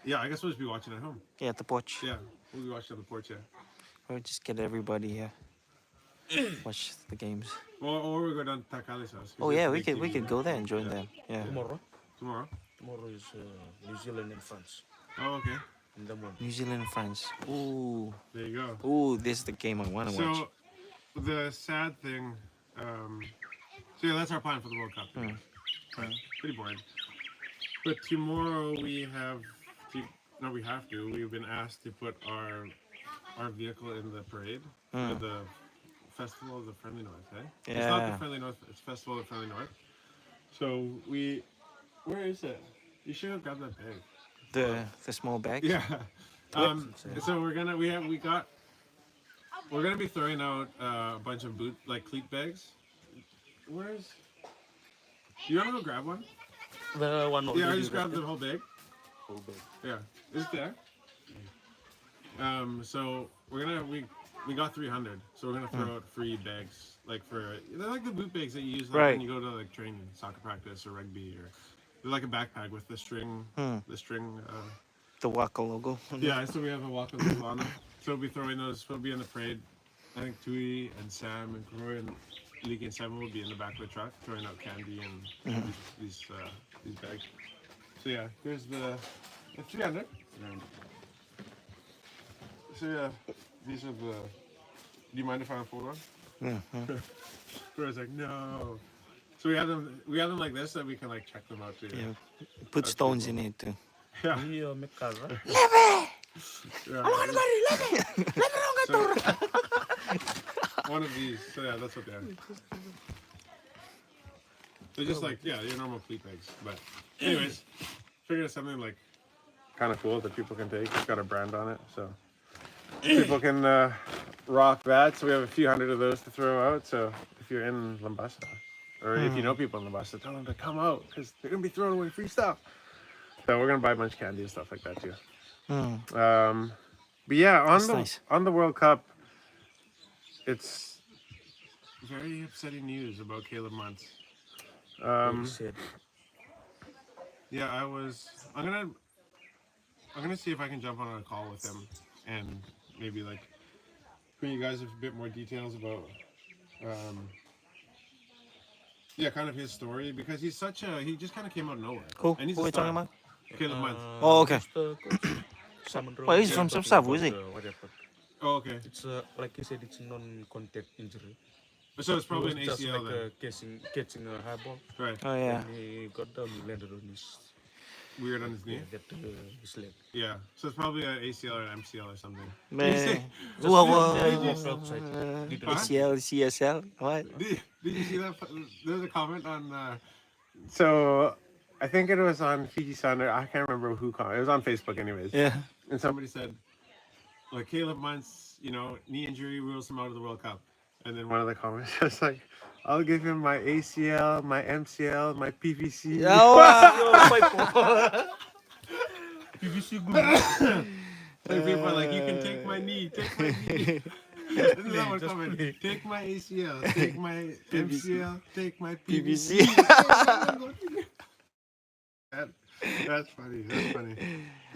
yeah, I guess we'll just be watching at home. Yeah, at the porch. Yeah, we'll be watching on the porch. Yeah, Or just get everybody here. Watch the games. or we go down to Takali's house. Oh yeah, we could go there and join them. Yeah. Tomorrow. Tomorrow is New Zealand and France Oh, okay. in the morning. New Zealand, France. Ooh. There you go. Ooh, this is the game I want to watch. So the sad thing, so yeah, that's our plan for the World Cup. Pretty boring. But tomorrow we have to, no, we have to. We've been asked to put our vehicle in the parade at the Festival of the Friendly North. It's not the Yeah. Friendly North. It's Festival of the Friendly North. So where is it? You should have got that bag. The small bag. Yeah. So we're gonna be throwing out a bunch of cleat bags. Where's? You wanna go grab one? The one Yeah, I just grabbed the whole bag. whole bag. Yeah, is it there? So we got 300. So we're gonna throw out free bags, they're like the boot bags that you use Right. when you go to like training, soccer practice or rugby, or they're like a backpack with the string. The Waka logo. Yeah, so we have a walk with the on them. So we'll be throwing those. We'll be in the parade. I think Tui and Sam and Kroy and Leaky and Sam will be in the back of the truck throwing out candy and these bags. So yeah, here's the 300. So yeah, these are the. Do you mind if I unfold one? Mm-hmm. Kroy's like, no. So we have them like this so we can like check them out too. Yeah. Put stones in it too. Yeah. Iya, make casa. Yeah. One of these. So yeah, that's what they are. They're just like, yeah, your normal cleat bags. But anyways, figured it's something like kind of cool that people can take. It's got a brand on it, so people can rock that. So we have a few hundred of those to throw out. So if you're in Lambasa, or if you know people in Lambasa, tell them to come out because they're gonna be throwing away free stuff. So we're gonna buy a bunch of candy and stuff like that too. But yeah, nice. on the World Cup, it's very upsetting news about Caleb Muntz. Said. Yeah, I'm gonna see if I can jump on a call with him and maybe like bring you guys a bit more details about yeah, kind of his story, because he just kind of came out of nowhere. Cool. And he's What are a we talking star. about? Caleb Muntz. Oh, okay. Salmon Well, he's from some Savu, is he? Oh, okay. It's like you said, it's non-contact injury. So it's probably an It was just ACL like then. catching a high ball. Right. Oh yeah. And he got down, he landed on his Weird on his knee. his leg. Yeah. So it's probably an ACL or an MCL or something. Man. Just Whoa, just outside. Didn't Huh? ACL, CSL, what? Did you see that? There's a comment on. So, I think it was on Fiji Sun. I can't remember who commented. It was on Facebook, anyways. Yeah. And somebody said, like, Caleb Muntz, knee injury rules him out of the World Cup. And then one of the comments was like, "I'll give him my ACL, my MCL, my PVC." Oh, Yo, my PVC glue. Like people are like, "You can take my knee, take my knee." This is Play, someone just comment, play. "Take my ACL, take my MCL, take my PVC. PVC." That, that's funny. That's funny.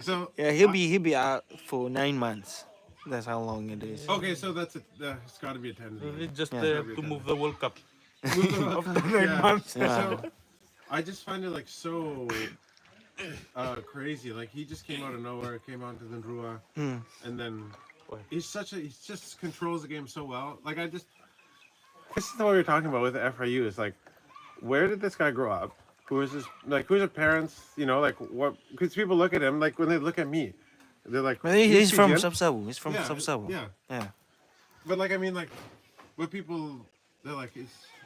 So Yeah, he'll be out for 9 months. That's how long it is. okay, so that's it. It's got to be a tendon. It's just Yeah. to move the World Cup. Move the World After Cup, 9 months. Yeah. So I just find it like so crazy. Like he just came out of nowhere, came out to the Rua, and then he just controls the game so well. Like this is what we were talking about with the FIU. Is like, where did this guy grow up? Who is his like? Who's his parents? You know, like what? Because people look at him like when they look at me, they're like, But "You he's from Fijian?" Sabsabu. He's from Yeah, Sabsabu. yeah. Yeah. But like I mean, like, what people they're like,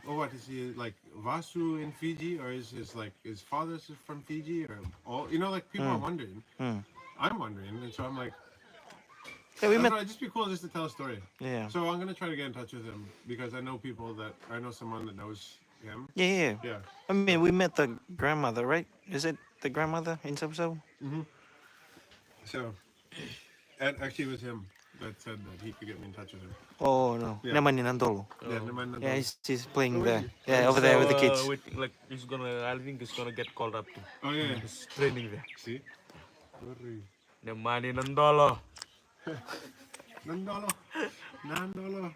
what is he like Vasu in Fiji, or is his father's from Fiji, or all you know, like people are wondering. I'm wondering, and so I'm like, Yeah, we I don't met. know, it'd just be cool just to tell a story. Yeah. So I'm gonna try to get in touch with him because I know someone that knows him. Yeah. Yeah. I mean, we met the grandmother, right? Is it the grandmother in Sabsabu? So, and actually, it was him that said that he could get me in touch with him. Oh no, Yeah. Naman in Andolo. Yeah, never mind. Yeah, he's playing Oh, there. really? Yeah, over there with the kids. Waiting, like I think he's gonna get called up to. Oh yeah. He's training there. See. Sorry. The money $9. Nandolo. Nandolo.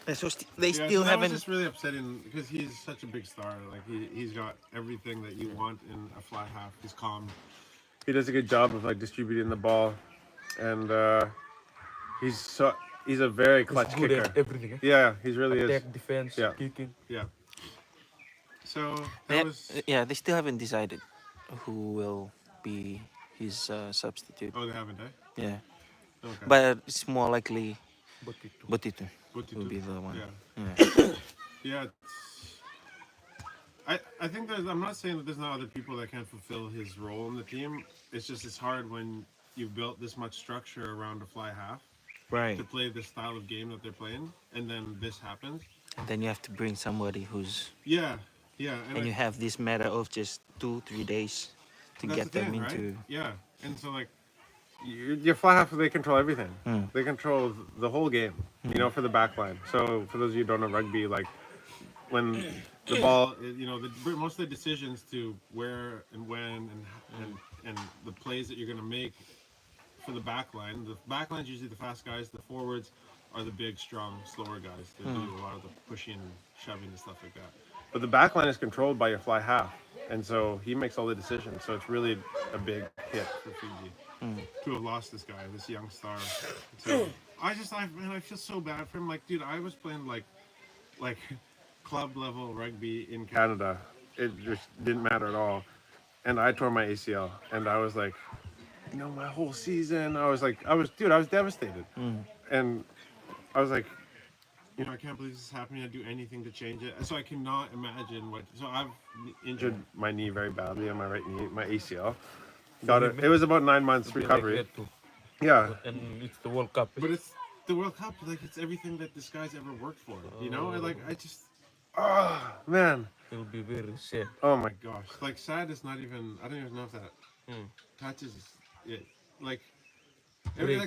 Yeah, so they Yeah, still so that was haven't. just really upsetting because he's such a big star. Like he's got everything that you want in a fly half. He's calm. He does a good job of like distributing the ball, and he's a very clutch Good kicker. at everything. Yeah, he really is. Attack, defense, Yeah. kicking. Yeah. So Yeah, that was. they still haven't decided who will be his substitute. Oh, they haven't, eh? Yeah, Okay. but it's more likely But it too. Batitu What will do? be the one. Yeah. Yeah. Yeah. I think I'm not saying that there's not other people that can fulfill his role in the team. It's just it's hard when you've built this much structure around a fly half Right. to play the style of game that they're playing, and then this happens. And then you have to bring somebody who's, Yeah, yeah, and you have this matter of just 2-3 days to that's get the them thing, into. right? Yeah, and so like your fly half, they control everything. Mm. They control the whole game. You know, for the back line. So for those of you who don't know rugby, like when the ball, you know, most of the decisions to where and when and the plays that you're going to make for the back line. The back line's usually the fast guys. The forwards are the big, strong, slower guys that do a lot of the pushing and shoving and stuff like that. But the back line is controlled by your fly half, and so he makes all the decisions. So it's really a big hit for Fiji to have lost this guy, this young star. So I feel so bad for him. Like, dude, I was playing like club level rugby in Canada. It just didn't matter at all. And I tore my ACL, and I was like, you know, my whole season, I was devastated. And I was like, you know, I can't believe this is happening. I'd do anything to change it. So I cannot imagine so I've injured my knee very badly on my right knee, my ACL. It was about 9 months recovery. Like that too. Yeah. And it's the World Cup. But it's the World Cup, like it's everything that this guy's ever worked for. You know? Oh man. It'll be very sad. Oh my gosh. Like sad is not even I don't even know if that touches it. Like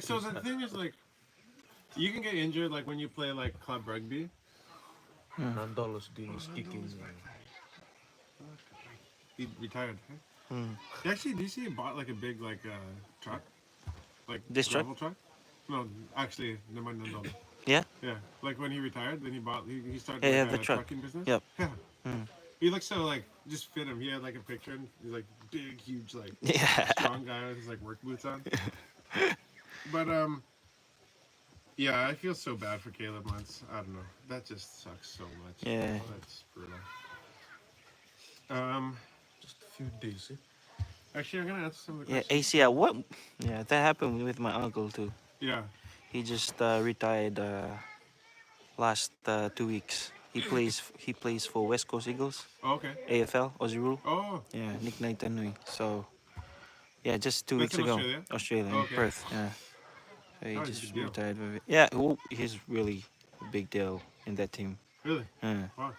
so the thing is like you can get injured like when you play like club rugby. $9 doing his kicking. He retired. Huh? Actually, do you see he bought like a big truck? Like This truck? gravel truck? No, actually, never mind. No. Yeah. Yeah, like when he retired, then he started Yeah, like, the a truck. trucking business. Yep. Yeah. He looks so like just fit him. He had like a picture. And he's like big, huge, like Yeah. strong guy with his like work boots on. But yeah, I feel so bad for Caleb once. I don't know. That just sucks so much. Yeah. That's brutal. Just a few days. Actually, I'm gonna answer some of the Yeah. questions. ACL. What? Yeah, that happened with my uncle too. Yeah. He just retired last 2 weeks. He plays for West Coast Eagles, Oh, okay. AFL, Aussie Rule. Oh, Yeah, Nick Naitanui. So yeah, just 2 That's weeks in ago, Australia? Australia, Okay. Perth. Yeah. So he Oh, just good deal. retired with it. Yeah, he's really big deal in that team. Really? Uh, Wow.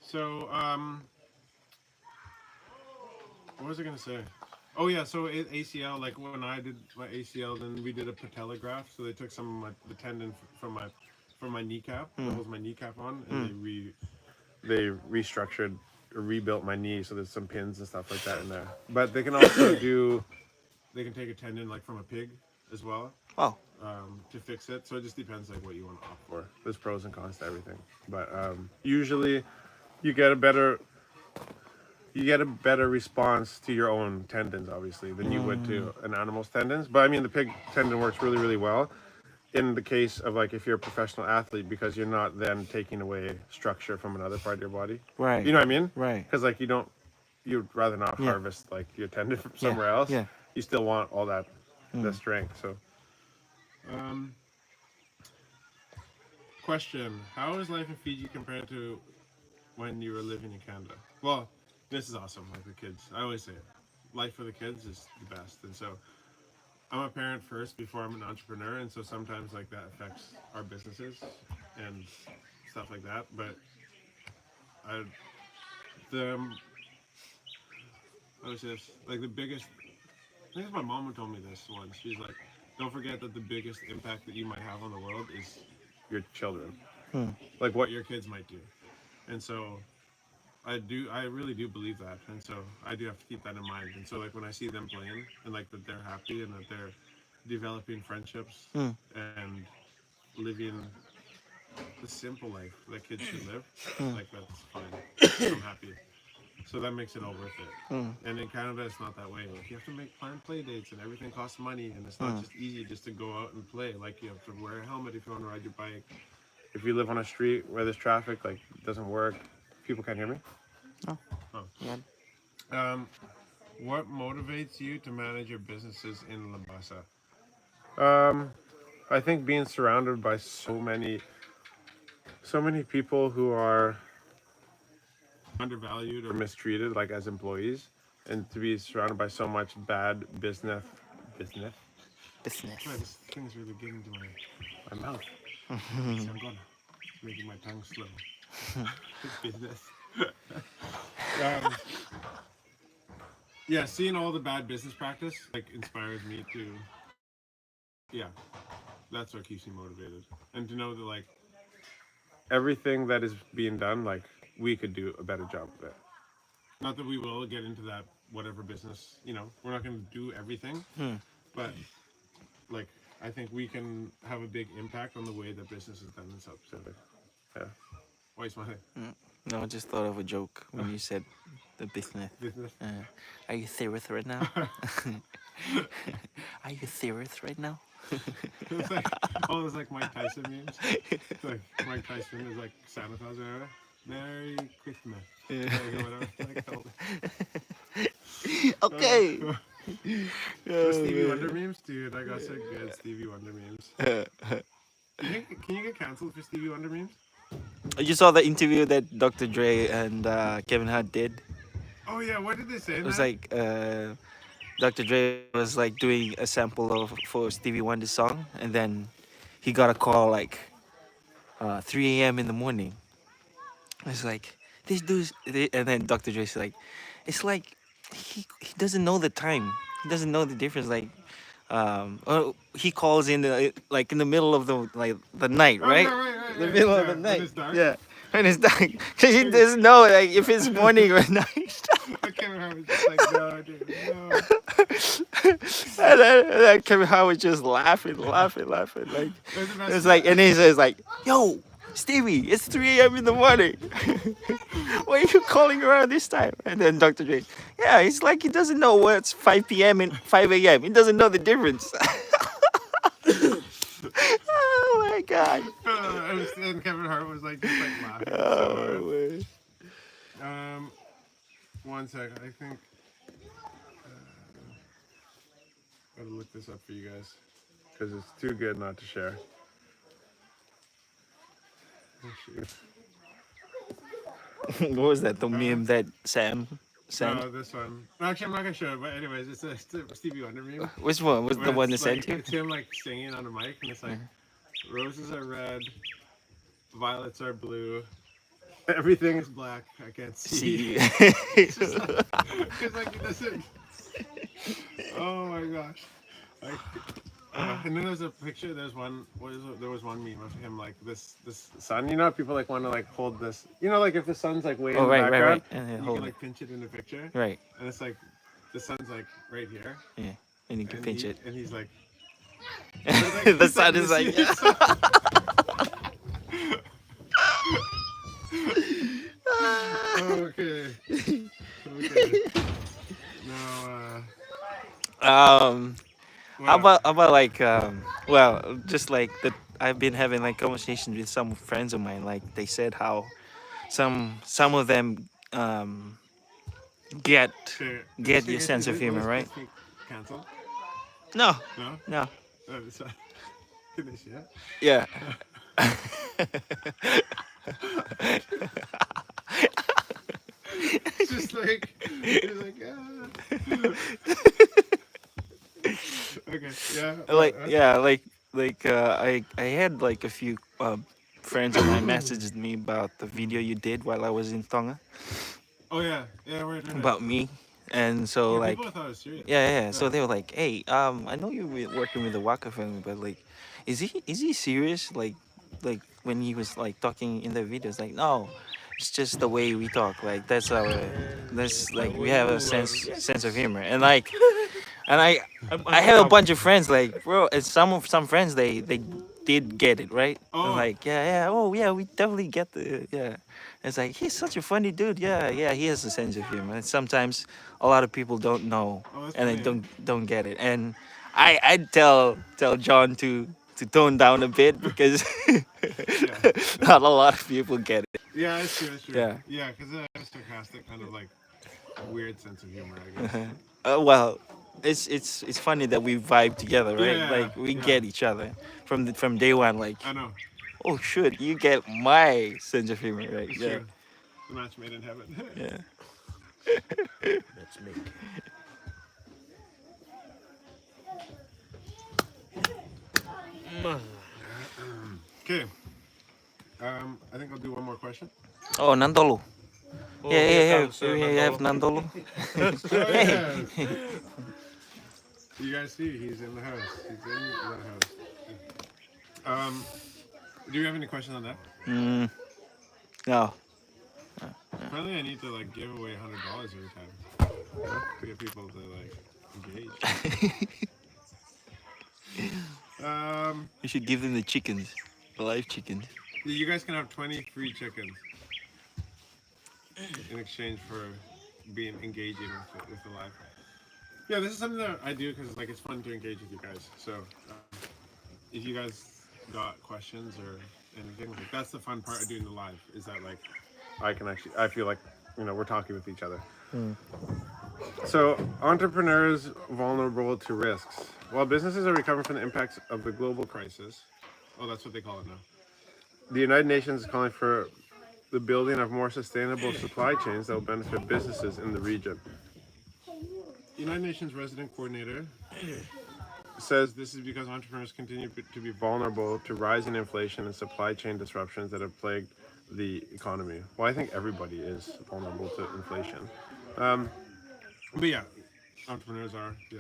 So, what was I gonna say? Oh yeah, so ACL. Like when I did my ACL, then we did a patella graft. So they took some of the tendon from my kneecap that holds my kneecap on, and they restructured or rebuilt my knee. So there's some pins and stuff like that in there. But they can also they can take a tendon like from a pig as well oh, to fix it. So it just depends like what you want to opt for. There's pros and cons to everything. But usually you get a better response to your own tendons, obviously, than you would to an animal's tendons. But I mean, the pig tendon works really, really well in the case of like if you're a professional athlete, because you're not then taking away structure from another part of your body. right. You know what I mean? Right. Because like you'd rather not Yeah. harvest like your tendon from somewhere else. Yeah. You still want all that the strength. So, question: how is life in Fiji compared to when you were living in Canada? Well, this is awesome. Like the kids, I always say it. Life for the kids is the best, and so I'm a parent first before I'm an entrepreneur, and so sometimes like that affects our businesses and stuff like that. But I, the I was just like the biggest. I think my mom told me this once. She's like, "Don't forget that the biggest impact that you might have on the world is your children, like what your kids might do." And so I really do believe that, and so I do have to keep that in mind. And so like when I see them playing and like that they're happy and that they're developing friendships and living the simple life that kids should live, like that's fine. I'm happy. So that makes it all worth it. And in Canada, it's not that way. Like you have to make planned play dates, and everything costs money, and it's not just easy just to go out and play. Like you have to wear a helmet if you want to ride your bike. If you live on a street where there's traffic, like it doesn't work. People can't hear me. No. Oh. Yeah. What motivates you to manage your businesses in Labasa? I think being surrounded by so many people who are undervalued or mistreated, like as employees, and to be surrounded by so much bad business. Business. Boy, this thing's really getting to my mouth. So I'm gonna making my tongue slow. Business. Yeah, seeing all the bad business practice like inspires me to. Yeah, that's what keeps me motivated, and to know that like everything that is being done, like we could do a better job of it. Not that we will get into that whatever business, we're not going to do everything, but like I think we can have a big impact on the way that business is done in South Pacific. Yeah. Why are you smiling? No, I just thought of a joke when you said the business. Business. Are you serious right now? Are you serious right now? It's like all those like Mike Tyson memes. It's like Mike Tyson is like Santa Claus or whatever. Merry Christmas. Like, whatever. Like, Okay. the Stevie Wonder memes, dude. I got some good Stevie Wonder memes. Can you get canceled for Stevie Wonder memes? You saw the interview that Dr. Dre and Kevin Hart did. Oh yeah, what did they say? It was like Dr. Dre was like doing a sample of for Stevie Wonder's song, and then he got a call like 3 a.m. in the morning. It's like this dude's, and then Dr. Dre's like, it's like he doesn't know the time. He doesn't know the difference. Like, he calls in like in the middle of the night, right? Right. The middle of the When night. it's dark. Yeah, when it's dark, because he doesn't know like if it's morning or night. Kevin Hart was just like, no, dude, no. And then Kevin Hart was just laughing. Like it's like, and he says like, "Yo, Stevie, it's 3 a.m. in the morning. Why are you calling around this time?" And then Dr. Dre, yeah, it's like he doesn't know what's 5 p.m. and 5 a.m. He doesn't know the difference. Oh my God. And Kevin Hart was like, just like laughing. Oh, So, one second, I think. Gotta look this up for you guys because it's too good not to share. Oh, shoot. what was that? The meme that Sam? No, this one. Actually, I'm not gonna show it, but anyways, it's a Stevie Wonder meme. Which one was the where one that it's sent like, you? It's him like singing on a mic, and it's like, Roses are red. Violets are blue. Everything is black. I can't see. See. It's just like, it's like it doesn't. Oh my gosh. Like, and then there's a picture. There's one. There was one meme of him like this sun. You know, people like want to like hold this. You know, like if the sun's like way Oh, in the right, right, background, right. And then you hold can it. like pinch it in the picture, Right. and it's like the sun's like right here, Yeah. And you can and pinch it. and he's like, The sun is like, yeah. okay. Okay. Now, How what about like well, just like that I've been having like conversations with some friends of mine. Like they said how some of them get okay. get your sense of humor, Will right? this be canceled? No, No? no, It's, finish, yeah? yeah. It's just like, it's like, okay, yeah. Like yeah, I had like a few friends of mine messaged me about the video you did while I was in Tonga Oh, yeah. Yeah, we're doing it. about me, and so Yeah, like people thought it was serious. yeah. So they were like, "Hey, I know you're working with the Waka family, but like, is he serious? Like when he was like talking in the videos, like no, it's just the way we talk. Like that's like we have a sense of humor, and like, and I have a bunch of friends like bro, and some friends they did get it right. And Oh, like oh yeah, we definitely get the yeah. It's like he's such a funny dude. Yeah, he has a sense of humor. And sometimes a lot of people don't know oh, that's and they funny, eh? don't get it. And I tell John to tone down a bit because Yeah. not a lot of people get it. Yeah, it's true, it's true. Yeah. Yeah, because it's sarcastic, kind of like weird sense of humor, I guess. Well, it's funny that we vibe together, Yeah, right? yeah, Like we yeah. get each other from day one. Like I know. oh shit, you get my sense of humor, right? It's Yeah, true. The match made in heaven. yeah. Let's make. Okay. I think I'll do one more question. Oh, Nandolo. Oh, Yeah, here yeah, comes, yeah. We have Nandolo. Oh, yeah. You guys see, he's in the house. He's in the house. Um, do you have any questions on that? Mm, no. Apparently, I need to like give away $100 every time, you know, to get people to like engage. You should give them the chickens, the live chickens. You guys can have 20 free chickens in exchange for being engaging with the live. Yeah, this is something that I do because like it's fun to engage with you guys. So if you guys got questions or anything, like that's the fun part of doing the live is that like I feel like we're talking with each other. So entrepreneurs vulnerable to risks. While businesses are recovering from the impacts of the global crisis, that's what they call it now. The United Nations is calling for the building of more sustainable supply chains that will benefit businesses in the region. United Nations resident coordinator says this is because entrepreneurs continue to be vulnerable to rising inflation and supply chain disruptions that have plagued the economy. Well, I think everybody is vulnerable to inflation. But yeah, entrepreneurs are, yeah.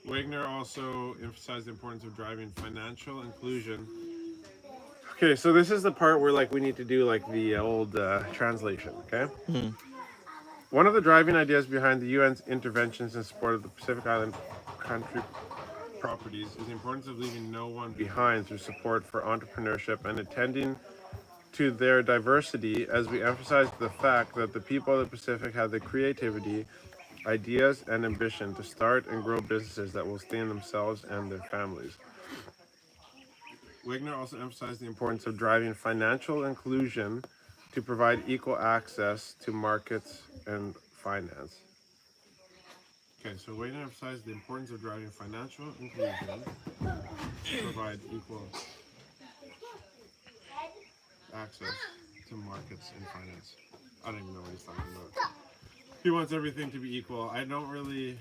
Wagner also emphasized the importance of driving financial inclusion. Okay, so this is the part where like we need to do like the old translation, okay? One of the driving ideas behind the UN's interventions in support of the Pacific Island country properties is the importance of leaving no one behind through support for entrepreneurship and attending to their diversity, as we emphasize the fact that the people of the Pacific have the creativity, ideas, and ambition to start and grow businesses that will sustain themselves and their families. Wagner also emphasized the importance of driving financial inclusion to provide equal access to markets and finance. Okay, so Wagner emphasized the importance of driving financial inclusion to provide equal access to markets and finance. I don't even know what he's talking about. He wants everything to be equal. I don't really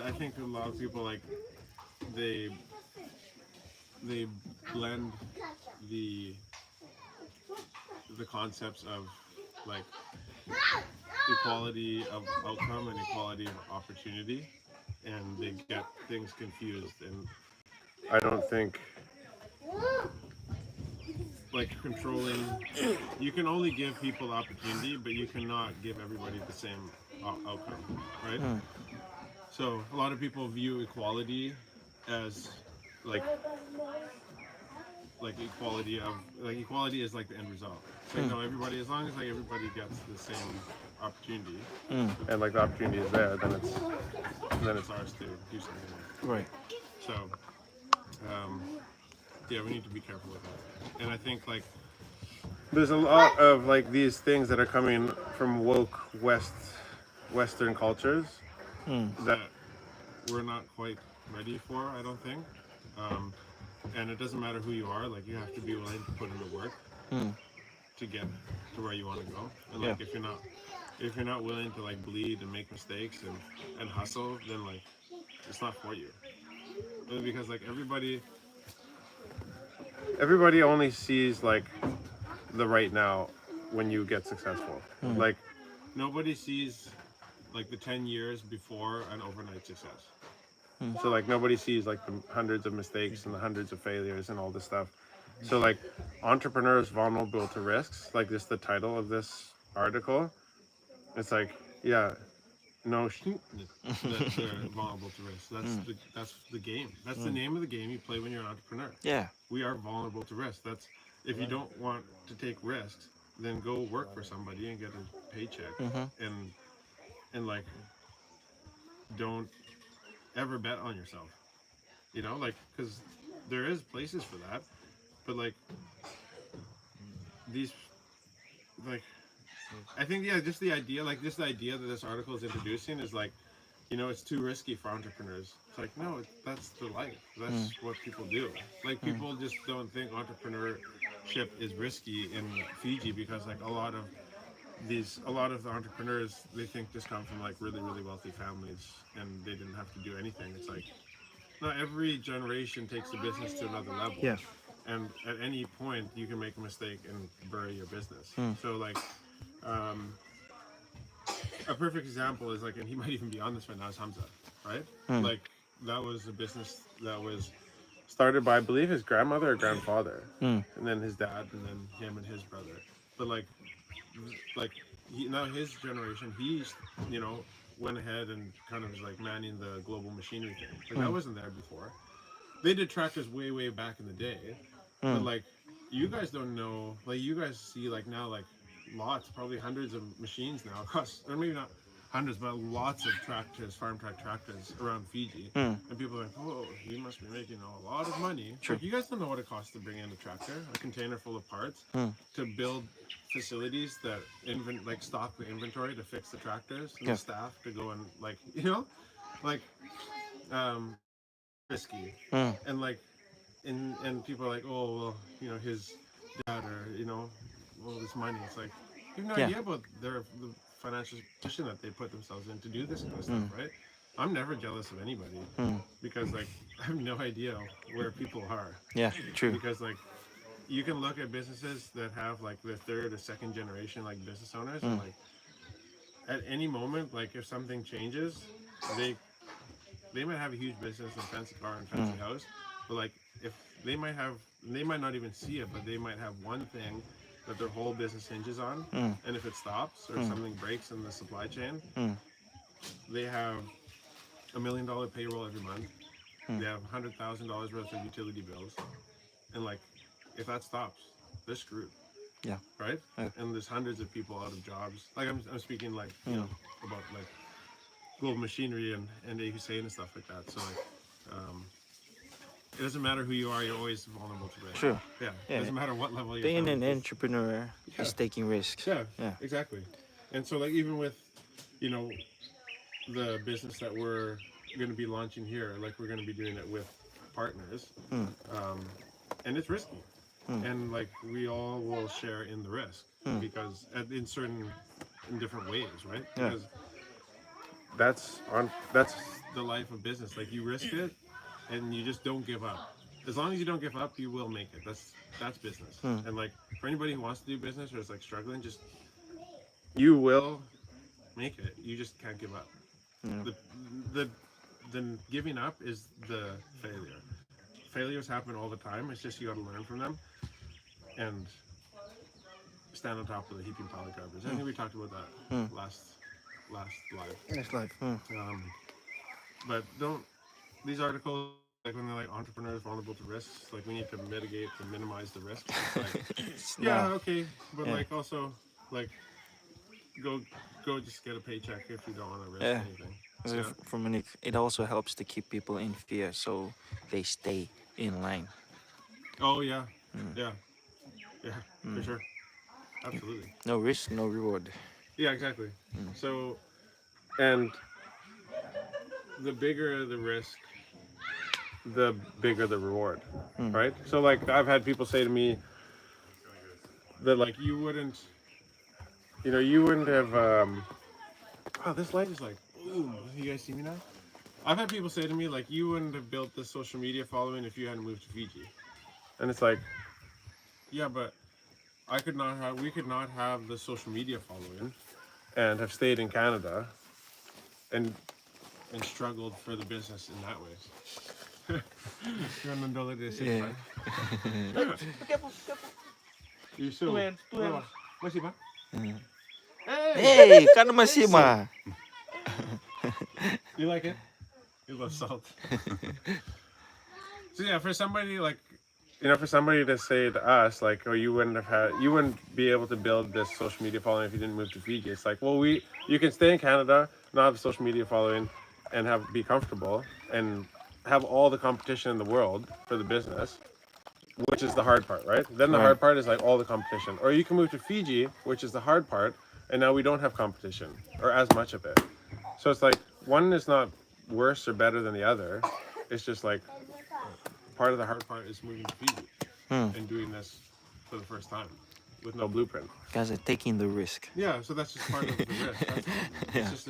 I think a lot of people like they blend the concepts of like equality of outcome and equality of opportunity, and they get things confused. And I don't think like controlling, you can only give people opportunity, but you cannot give everybody the same outcome, right? So a lot of people view equality as like equality is like the end result. It's like no, everybody, as long as like everybody gets the same opportunity and like the opportunity is there, then it's ours to do something with. Right. So yeah, we need to be careful with that. And I think like there's a lot of like these things that are coming from woke Western cultures that we're not quite ready for, I don't think. And it doesn't matter who you are, like you have to be willing to put in the work to get to where you want to go. And like if you're not willing to like bleed and make mistakes and hustle, then like it's not for you. Because like everybody only sees like the right now when you get successful. Like nobody sees like the 10 years before an overnight success. So like nobody sees like the hundreds of mistakes and the hundreds of failures and all this stuff. So like entrepreneurs vulnerable to risks, like just the title of this article, it's like yeah, no that they're vulnerable to risks. That's the game. That's the name of the game you play when you're an entrepreneur. Yeah. We are vulnerable to risk. That's if you don't want to take risks, then go work for somebody and get a paycheck and like don't ever bet on yourself. You know, like because there is places for that, but like these like I think yeah, just the idea that this article is introducing is like, you know, it's too risky for entrepreneurs. It's like no, that's the life. That's what people do. Like people just don't think entrepreneurship is risky in Fiji because like a lot of the entrepreneurs they think just come from like really wealthy families and they didn't have to do anything. It's like not every generation takes the business to another level. Yeah. And at any point you can make a mistake and bury your business. So like a perfect example is like, and he might even be on this right now, is Hamza, right? Like that was a business that was started by I believe his grandmother or grandfather, and then his dad, and then him and his brother. But like now his generation, he's went ahead and kind of was like manning the global machinery thing. Like that wasn't there before. They did tractors way back in the day, but like you guys don't know. Like you guys see like now like lots, probably hundreds of machines now across, or maybe not hundreds, but lots of tractors, farm track tractors around Fiji. And people are like, "Whoa, you must be making a lot of money." Sure. Like, you guys don't know what it costs to bring in a tractor, a container full of parts, to build facilities that stock the inventory to fix the tractors and the staff to go and like like risky and like and people are like, oh well, his dad or all this money. It's like you have no idea about the financial position that they put themselves in to do this kind of stuff, right? I'm never jealous of anybody because like I have no idea where people are. Yeah. True. Because like you can look at businesses that have like their third or second generation like business owners and like at any moment, like if something changes, they might have a huge business and fancy car and fancy house, but like if they might not even see it, but they might have one thing that their whole business hinges on, and if it stops or something breaks in the supply chain, they have $1 million payroll every month. They have $100,000 worth of utility bills, and like if that stops, they're screwed. Yeah. Right? And there's hundreds of people out of jobs. Like I'm speaking like about like global machinery and A. Hussein and stuff like that. So like it doesn't matter who you are, you're always vulnerable to risk. Sure. Yeah. It doesn't matter what level you're Being from. an entrepreneur is taking risks. Yeah. Yeah. Exactly. And so like even with the business that we're going to be launching here, like we're going to be doing it with partners, and it's risky. And like we all will share in the risk because in different ways, right? Yeah. Because that's the life of business. Like you risk it, and you just don't give up. As long as you don't give up, you will make it. That's business. And like for anybody who wants to do business or is like struggling, just you will make it. You just can't give up. Yeah. The the the giving up is the failure. Failures happen all the time. It's just you got to learn from them and stand on top of the heaping pile of garbage. I think we talked about that last live. It's like, But don't these articles like when they're like entrepreneurs vulnerable to risks, like we need to mitigate and minimize the risks. It's like, yeah, no. okay, but Yeah. like also like go just get a paycheck if you don't want to risk Yeah. anything. So Yeah. from an, it also helps to keep people in fear, so they stay in line. Oh yeah, yeah, yeah, for sure, absolutely. No risk, no reward. Yeah, exactly. So, and the bigger the risk, the bigger the reward, right? So like I've had people say to me that like you wouldn't have oh, this light is like boom. You guys see me now? I've had people say to me like you wouldn't have built this social media following if you hadn't moved to Fiji. And it's like, yeah, but we could not have the social media following and have stayed in Canada and struggled for the business in that way. Yeah. You so Masih pa? Hey, kan masih mah. You like it? You love salt. So yeah, for somebody like for somebody to say to us like, oh, you wouldn't be able to build this social media following if you didn't move to Fiji. It's like, well, you can stay in Canada, not have a social media following, and be comfortable and have all the competition in the world for the business, which is the hard part, right? Then the Right. hard part is like all the competition. Or you can move to Fiji, which is the hard part, and now we don't have competition or as much of it. So it's like one is not worse or better than the other. It's just like part of the hard part is moving to Fiji and doing this for the first time with no blueprint. Guys are taking the risk. Yeah, so that's just part of the risk. That's all. It's just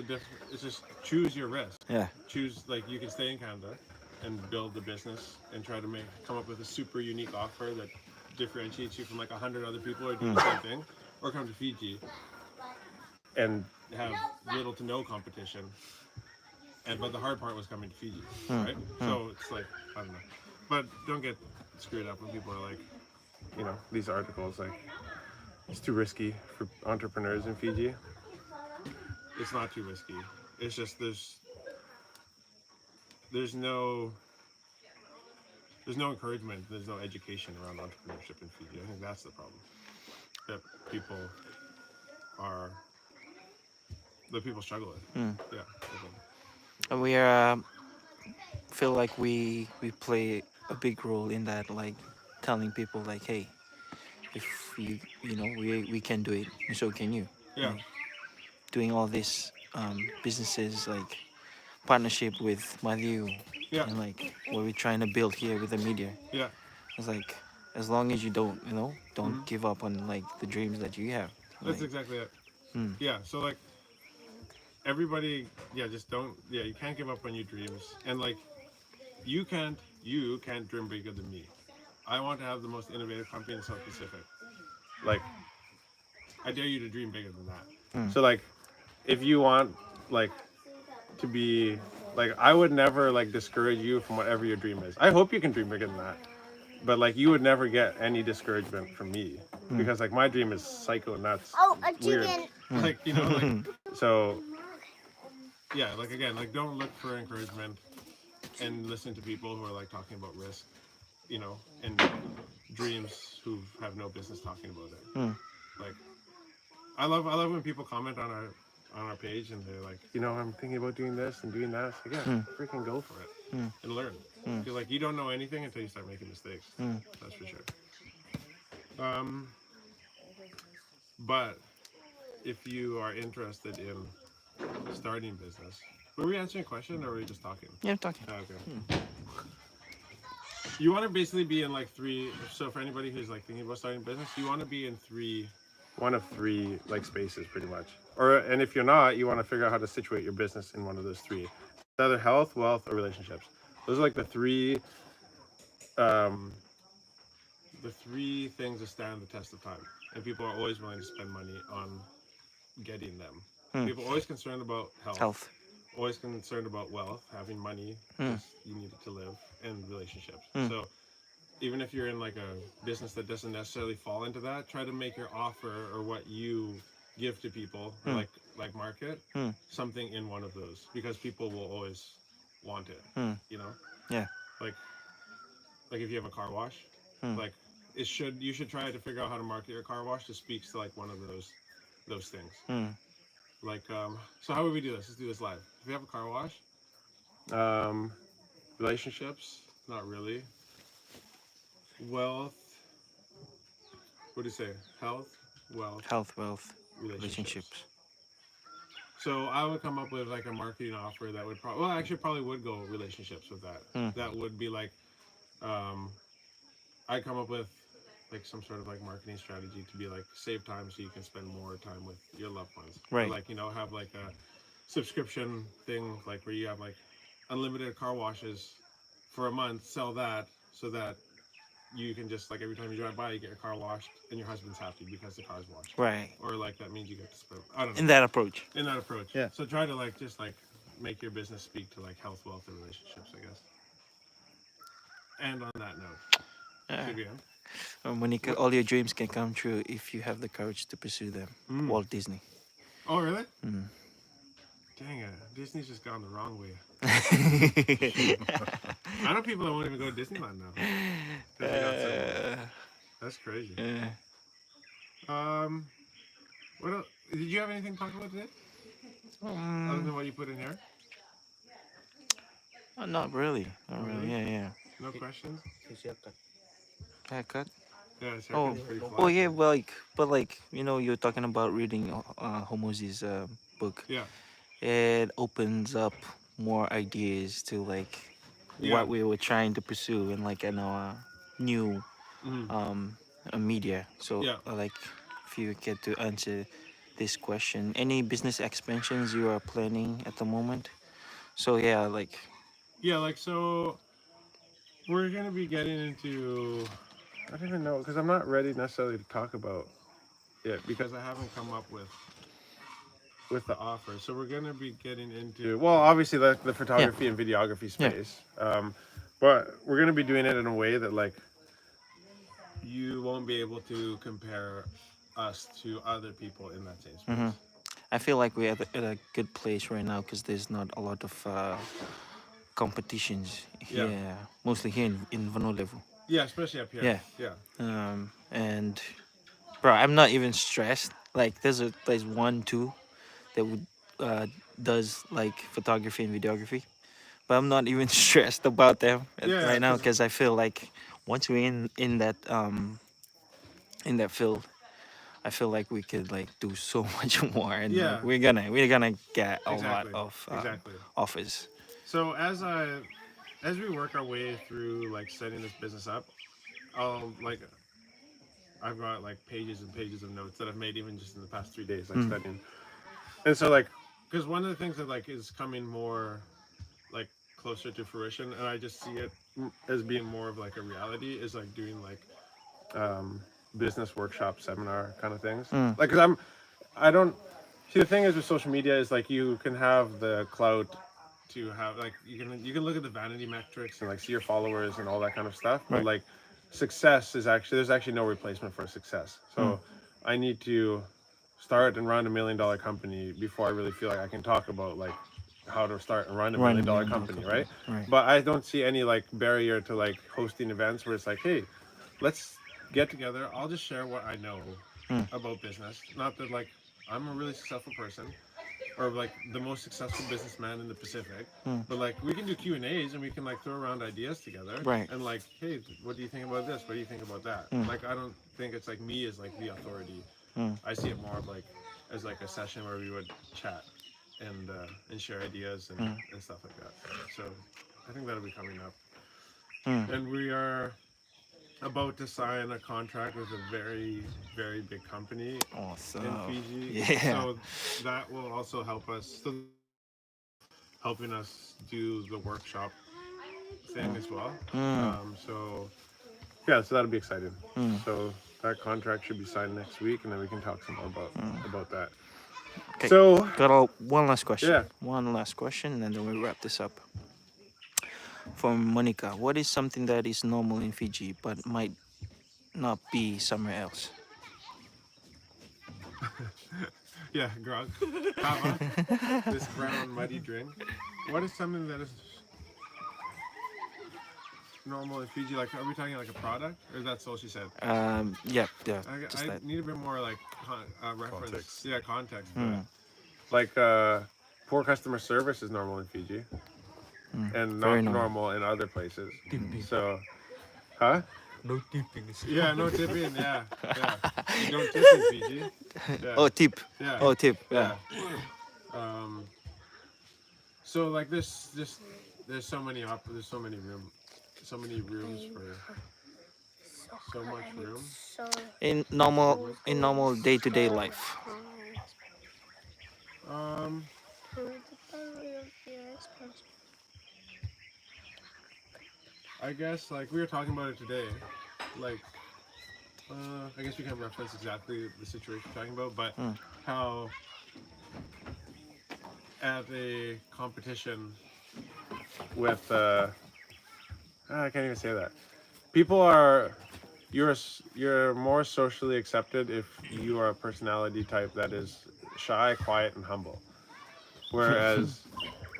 it's just choose your risk. Yeah. Choose like you can stay in Canada and build the business and try to come up with a super unique offer that differentiates you from like 100 other people who are doing the same thing, or come to Fiji and have little to no competition. But the hard part was coming to Fiji, right? So it's like I don't know, but don't get screwed up when people are like, these articles like it's too risky for entrepreneurs in Fiji. It's not too risky. It's just there's no encouragement, there's no education around entrepreneurship in Fiji. I think that's the problem. That people struggle with. Yeah. Okay. And we feel like we play a big role in that, like telling people like, hey, if we can do it, and so can you. Yeah. Like, doing all this businesses like partnership with Matthew Yeah. and like what we're trying to build here with the media. Yeah. It's like as long as you don't give up on like the dreams that you have. That's Like, exactly it. Yeah. So like everybody, just don't. Yeah, you can't give up on your dreams, and like you can't dream bigger than me. I want to have the most innovative company in the South Pacific. Like, I dare you to dream bigger than that. So like, if you want like to be like, I would never like discourage you from whatever your dream is. I hope you can dream bigger than that. But like, you would never get any discouragement from me because like my dream is psycho nuts. Oh, a Weird. chicken. Like like so. Yeah, like again, like don't look for encouragement and listen to people who are like talking about risk, and dreams who have no business talking about it. Like, I love when people comment on our page and they're like, I'm thinking about doing this and doing that. It's like, yeah, freaking go for it and learn. Because like you don't know anything until you start making mistakes. That's for sure. But if you are interested in starting business, were we answering a question or were we just talking? yeah, I'm talking. Okay. You want to basically be in like three. So for anybody who's like thinking about starting a business, you want to be in one of three like spaces, pretty much. and if you're not, you want to figure out how to situate your business in one of those three. It's either health, wealth, or relationships. Those are like um, the three things that stand the test of time, and people are always willing to spend money on getting them. People are always concerned about Health. always concerned about wealth, having money because you need it to live, and relationships. So even if you're in like a business that doesn't necessarily fall into that, try to make your offer or what you give to people, or like market, something in one of those, because people will always want it. You know, Yeah. like if you have a car wash, like you should try to figure out how to market your car wash that speaks to like one of those things. Like so how would we do this? Let's do this live. If we have a car wash, relationships, not really. Wealth, what do you say? Health, wealth, Health, wealth, relationships. relationships. So I would come up with like a marketing offer that would probably would go relationships with that. That would be like, um, I come up with like some sort of like marketing strategy to be like save time so you can spend more time with your loved ones. Right. Or like have like a subscription thing like where you have like unlimited car washes for a month. Sell that so that you can just like every time you drive by you get your car washed and your husband's happy because the car's washed. Right. Or like that means you get to spend. I don't know. In that approach. In that approach. Yeah. So try to like just like make your business speak to like health, wealth, and relationships, I guess. And on that note, should we end? Monica, all your dreams can come true if you have the courage to pursue them. Walt Disney. Oh really? Dang it, Disney's just gone the wrong way. I know people that won't even go to Disneyland now. 'Cause they got so that's crazy. What else? Did you have anything to talk about today? Other than what you put in here? Not really. Not really. really? Yeah. No questions? Haircut. Yeah, it's Oh, pretty flat. oh yeah. But like you're talking about reading Homozi's book. Yeah. It opens up more ideas to like Yeah. what we were trying to pursue in like in our new media. So Yeah. like if you get to answer this question, any business expansions you are planning at the moment? So yeah, like Yeah, like so we're gonna be getting into I don't even know because I'm not ready necessarily to talk about it because I haven't come up with the offer. So we're gonna be getting into obviously the photography and videography space. But we're gonna be doing it in a way that like you won't be able to compare us to other people in that same space. I feel like we're at a good place right now because there's not a lot of competitions Yeah. here, mostly here in Vano level. Yeah, especially up here. Yeah. Yeah. And bro, I'm not even stressed. Like there's one two that would does like photography and videography, but I'm not even stressed about them Yeah, right now 'cause- because I feel like once we're in that field, I feel like we could like do so much more, and Yeah. like, we're gonna get a lot Exactly. of Exactly. offers. So as we work our way through like setting this business up, I'll like I've got like pages and pages of notes that I've made even just in the past 3 days, like studying. And so like, because one of the things that like is coming more like closer to fruition, and I just see it as being more of like a reality, is like doing like business workshop seminar kind of things. Like, cause I don't see the thing is with social media is like you can have the clout to have like you can look at the vanity metrics and like see your followers and all that kind of stuff, but Right. like success is actually there's actually no replacement for success. So I need to start and run $1 million company before I really feel like I can talk about like how to start and run a Run a $1 million million-dollar company, company, right? right. But I don't see any like barrier to like hosting events where it's like, hey, let's get together. I'll just share what I know about business. Not that like I'm a really successful person or like the most successful businessman in the Pacific, but like we can do Q&As and we can like throw around ideas together. Right. And like, hey, what do you think about this? What do you think about that? Like I don't think it's like me as like the authority. I see it more of like as like a session where we would chat and share ideas and stuff like that. So I think that'll be coming up. And we are about to sign a contract with a very, very big company Awesome. in Fiji. Yeah. So that will also help us. So helping us do the workshop thing as well. So yeah, so that'll be exciting. So that contract should be signed next week, and then we can talk some more about that. Okay. So Got one last question. yeah, One last question, and then we wrap this up. From Monica, what is something that is normal in Fiji but might not be somewhere else? yeah, grog, kava, this brown muddy drink. What is something that is normal in Fiji? Like, are we talking like a product, or that's all she said? Yeah, just I that. need a bit more like reference. Context. Yeah, context. To that. Like poor customer service is normal in Fiji, and Very not normal. normal in other places. Tipping. So, huh? No tipping. Yeah, no tipping. Yeah, yeah. You don't tip in Fiji. Yeah. Oh, tip. Yeah. Oh, tip. Yeah. Yeah. So like there's so many so many rooms for so much room. In normal day-to-day life. Um, I guess like we were talking about it today, like I guess we can't reference exactly the situation we're talking about, but how at a competition with I can't even say that. People are you're more socially accepted if you are a personality type that is shy, quiet, and humble. Whereas,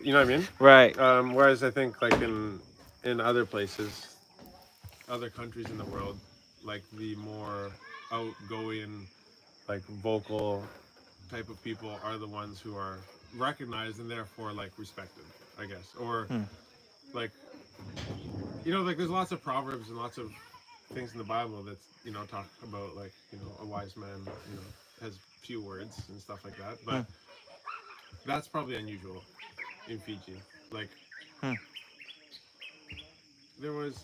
you know what I mean? Right. Whereas I think like in other places, other countries in the world, like the more outgoing, like vocal type of people are the ones who are recognized and therefore like respected, I guess. Or like, you know, like there's lots of proverbs and lots of things in the Bible that's, you know, talk about like, you know, a wise man, you know, has few words and stuff like that. But that's probably unusual in Fiji. Like, there was,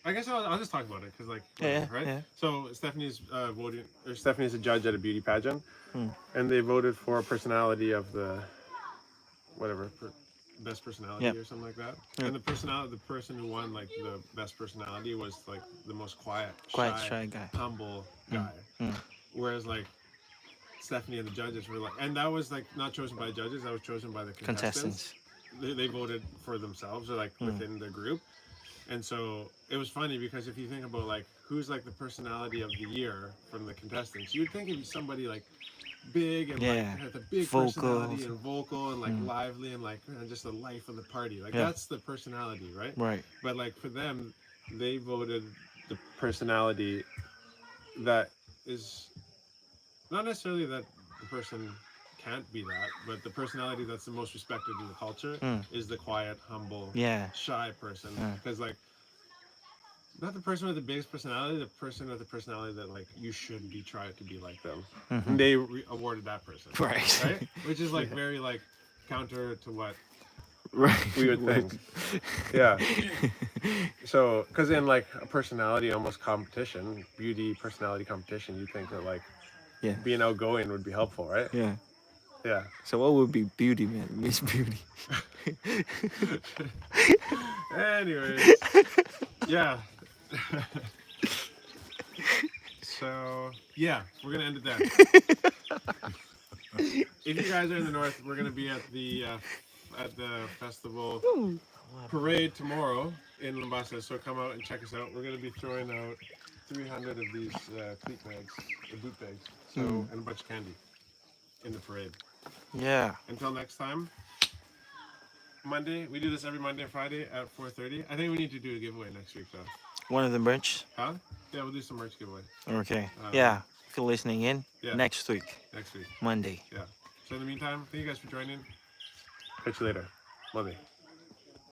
I guess I'll just talk about it because, like, Yeah, right? yeah. So Stephanie's voting, or Stephanie's a judge at a beauty pageant, and they voted for a personality of the whatever best personality Yep. or something like that. Yep. And the person who won like the best personality was like the most quiet, Shy guy. humble guy. Whereas like Stephanie and the judges were like, and that was like not chosen by judges, that was chosen by the contestants. They voted for themselves or like within the group. And so it was funny because if you think about like who's like the personality of the year from the contestants, you'd think it'd be somebody like big and like had the big personality and vocal and like lively and like just the life of the party. Like that's the personality, right? Right. But like for them, they voted the personality that is not necessarily that the person can't be that, but the personality that's the most respected in the culture is the quiet, humble, shy person. Because like not the person with the biggest personality, the person with the personality that like you should be trying to be like them. And they awarded that person, right? Which is like very like counter to what we would think. Yeah. So, because in like a personality almost competition, beauty personality competition, you think that like being outgoing would be helpful, right? Yeah. Yeah. So what would be beauty, man? Miss Beauty. Anyways, yeah. So yeah, we're gonna end it there. If you guys are in the north, we're gonna be at the festival parade tomorrow in Limbasa. So come out and check us out. We're gonna be throwing out 300 of these cleat bags, or boot bags, so and a bunch of candy in the parade. Yeah. Until next time. Monday, we do this every Monday and Friday at 4:30. I think we need to do a giveaway next week though. One of the merch. Huh? Yeah, we'll do some merch giveaway. Okay. Yeah. If you're listening in, Yeah. next week. Next week. Monday. Yeah. So in the meantime, thank you guys for joining. Catch you later. Monday.